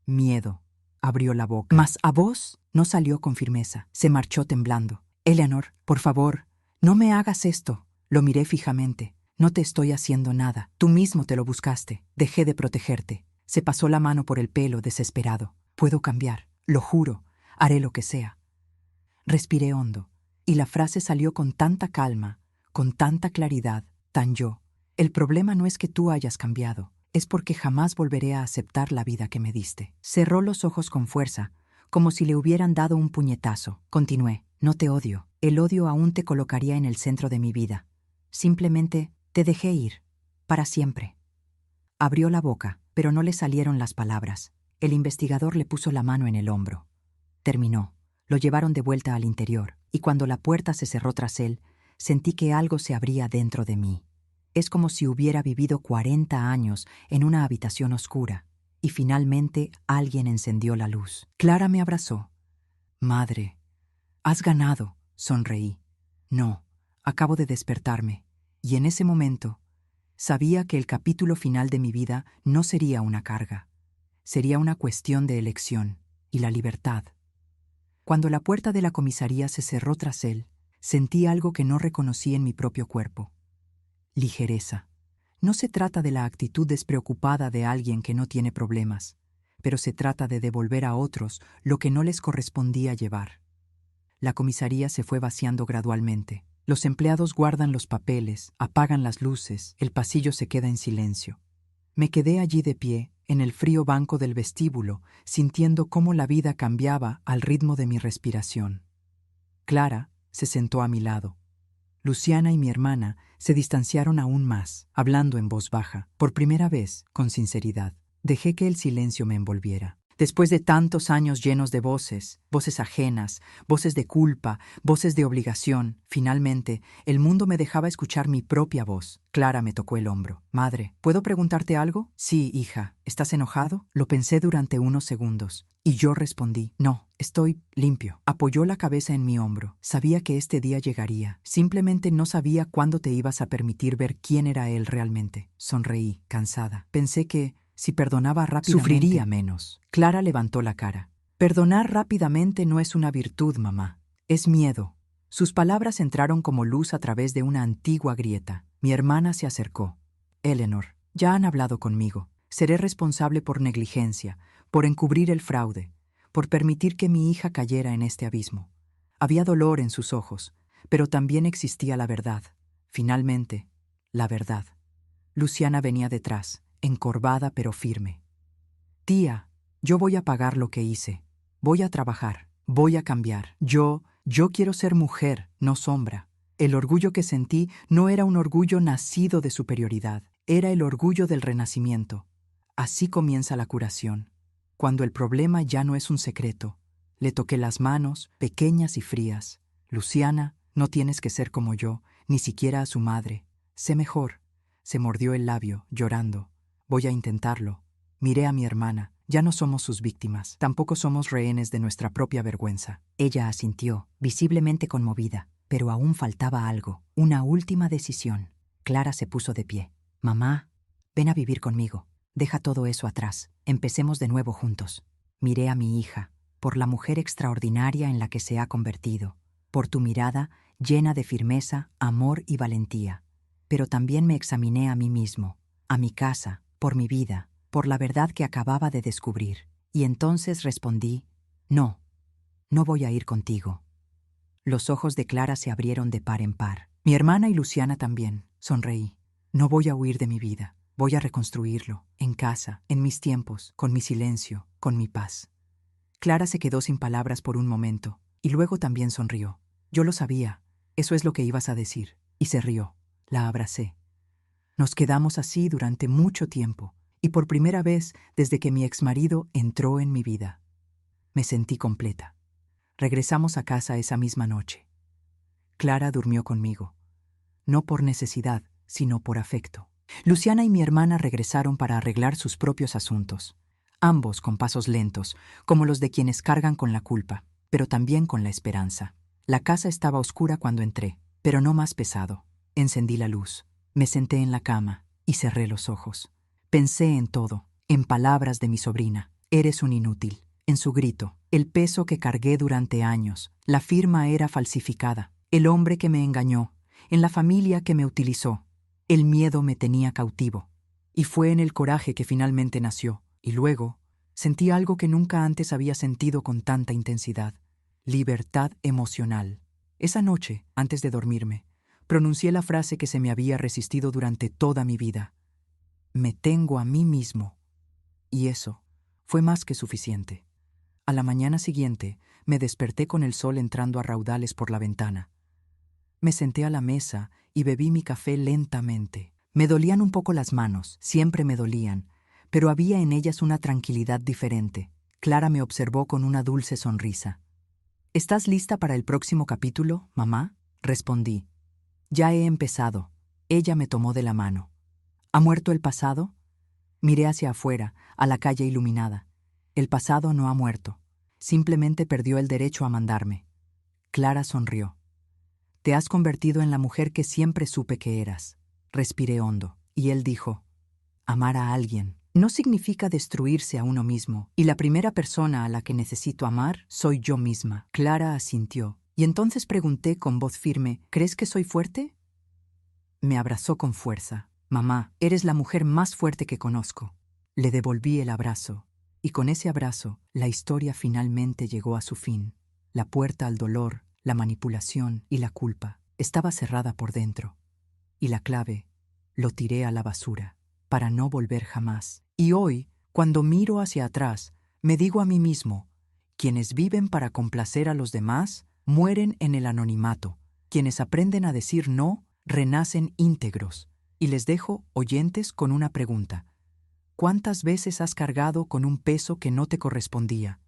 Miedo. Abrió la boca. Mas a vos no salió con firmeza. Se marchó temblando. Eleanor, por favor, no me hagas esto. Lo miré fijamente. No te estoy haciendo nada. Tú mismo te lo buscaste. Dejé de protegerte. Se pasó la mano por el pelo, desesperado. Puedo cambiar. Lo juro. Haré lo que sea. Respiré hondo, y la frase salió con tanta calma, con tanta claridad, tan yo. El problema no es que tú hayas cambiado, es porque jamás volveré a aceptar la vida que me diste. Cerró los ojos con fuerza, como si le hubieran dado un puñetazo. Continué. No te odio. El odio aún te colocaría en el centro de mi vida. Simplemente te dejé ir. Para siempre. Abrió la boca, pero no le salieron las palabras. El investigador le puso la mano en el hombro. Terminó. Lo llevaron de vuelta al interior, y cuando la puerta se cerró tras él, sentí que algo se abría dentro de mí. Es como si hubiera vivido 40 años en una habitación oscura, y finalmente alguien encendió la luz. Clara me abrazó. Madre, has ganado, sonreí. No, acabo de despertarme, y en ese momento sabía que el capítulo final de mi vida no sería una carga. Sería una cuestión de elección y la libertad. Cuando la puerta de la comisaría se cerró tras él, sentí algo que no reconocí en mi propio cuerpo. Ligereza. No se trata de la actitud despreocupada de alguien que no tiene problemas, pero se trata de devolver a otros lo que no les correspondía llevar. La comisaría se fue vaciando gradualmente. Los empleados guardan los papeles, apagan las luces, el pasillo se queda en silencio. Me quedé allí de pie, en el frío banco del vestíbulo, sintiendo cómo la vida cambiaba al ritmo de mi respiración. Clara se sentó a mi lado. Luciana y mi hermana se distanciaron aún más, hablando en voz baja, por primera vez, con sinceridad. Dejé que el silencio me envolviera. Después de tantos años llenos de voces, voces ajenas, voces de culpa, voces de obligación, finalmente, el mundo me dejaba escuchar mi propia voz. Clara me tocó el hombro. Madre, ¿puedo preguntarte algo? Sí, hija. ¿Estás enojado? Lo pensé durante unos segundos. Y yo respondí, no, estoy limpio. Apoyó la cabeza en mi hombro. Sabía que este día llegaría. Simplemente no sabía cuándo te ibas a permitir ver quién era él realmente. Sonreí, cansada. Pensé que, si perdonaba rápidamente, sufriría menos. Clara levantó la cara. Perdonar rápidamente no es una virtud, mamá. Es miedo. Sus palabras entraron como luz a través de una antigua grieta. Mi hermana se acercó. Eleanor, ya han hablado conmigo. Seré responsable por negligencia, por encubrir el fraude, por permitir que mi hija cayera en este abismo. Había dolor en sus ojos, pero también existía la verdad. Finalmente, la verdad. Luciana venía detrás, encorvada pero firme. Tía, yo voy a pagar lo que hice. Voy a trabajar. Voy a cambiar. Yo quiero ser mujer, no sombra. El orgullo que sentí no era un orgullo nacido de superioridad. Era el orgullo del renacimiento. Así comienza la curación. Cuando el problema ya no es un secreto. Le toqué las manos, pequeñas y frías. Luciana, no tienes que ser como yo, ni siquiera a su madre. Sé mejor. Se mordió el labio, llorando. Voy a intentarlo. Miré a mi hermana. Ya no somos sus víctimas. Tampoco somos rehenes de nuestra propia vergüenza. Ella asintió, visiblemente conmovida, pero aún faltaba algo, una última decisión. Clara se puso de pie. Mamá, ven a vivir conmigo. Deja todo eso atrás. Empecemos de nuevo juntos. Miré a mi hija, por la mujer extraordinaria en la que se ha convertido, por tu mirada llena de firmeza, amor y valentía. Pero también me examiné a mí mismo, a mi casa, por mi vida, por la verdad que acababa de descubrir. Y entonces respondí, no, no voy a ir contigo. Los ojos de Clara se abrieron de par en par. Mi hermana y Luciana también. Sonreí. No voy a huir de mi vida. Voy a reconstruirlo, en casa, en mis tiempos, con mi silencio, con mi paz. Clara se quedó sin palabras por un momento, y luego también sonrió. Yo lo sabía. Eso es lo que ibas a decir. Y se rió. La abracé. Nos quedamos así durante mucho tiempo, y por primera vez desde que mi exmarido entró en mi vida. Me sentí completa. Regresamos a casa esa misma noche. Clara durmió conmigo, no por necesidad, sino por afecto. Luciana y mi hermana regresaron para arreglar sus propios asuntos, ambos con pasos lentos, como los de quienes cargan con la culpa, pero también con la esperanza. La casa estaba oscura cuando entré, pero no más pesado. Encendí la luz, me senté en la cama y cerré los ojos. Pensé en todo, en palabras de mi sobrina. Eres un inútil. En su grito, el peso que cargué durante años. La firma era falsificada. El hombre que me engañó, en la familia que me utilizó. El miedo me tenía cautivo. Y fue en el coraje que finalmente nació. Y luego, sentí algo que nunca antes había sentido con tanta intensidad. Libertad emocional. Esa noche, antes de dormirme, pronuncié la frase que se me había resistido durante toda mi vida. Me tengo a mí mismo. Y eso fue más que suficiente. A la mañana siguiente, me desperté con el sol entrando a raudales por la ventana. Me senté a la mesa y bebí mi café lentamente. Me dolían un poco las manos, siempre me dolían, pero había en ellas una tranquilidad diferente. Clara me observó con una dulce sonrisa. ¿Estás lista para el próximo capítulo, mamá? Respondí. Ya he empezado. Ella me tomó de la mano. ¿Ha muerto el pasado? Miré hacia afuera, a la calle iluminada. El pasado no ha muerto. Simplemente perdió el derecho a mandarme. Clara sonrió. Te has convertido en la mujer que siempre supe que eras. Respiré hondo, y él dijo, amar a alguien no significa destruirse a uno mismo, y la primera persona a la que necesito amar soy yo misma. Clara asintió, y entonces pregunté con voz firme, ¿crees que soy fuerte? Me abrazó con fuerza. Mamá, eres la mujer más fuerte que conozco. Le devolví el abrazo, y con ese abrazo, la historia finalmente llegó a su fin. La puerta al dolor, la manipulación y la culpa estaba cerrada por dentro. Y la clave, lo tiré a la basura, para no volver jamás. Y hoy, cuando miro hacia atrás, me digo a mí mismo, quienes viven para complacer a los demás, mueren en el anonimato. Quienes aprenden a decir no, renacen íntegros. Y les dejo, oyentes, con una pregunta. ¿Cuántas veces has cargado con un peso que no te correspondía?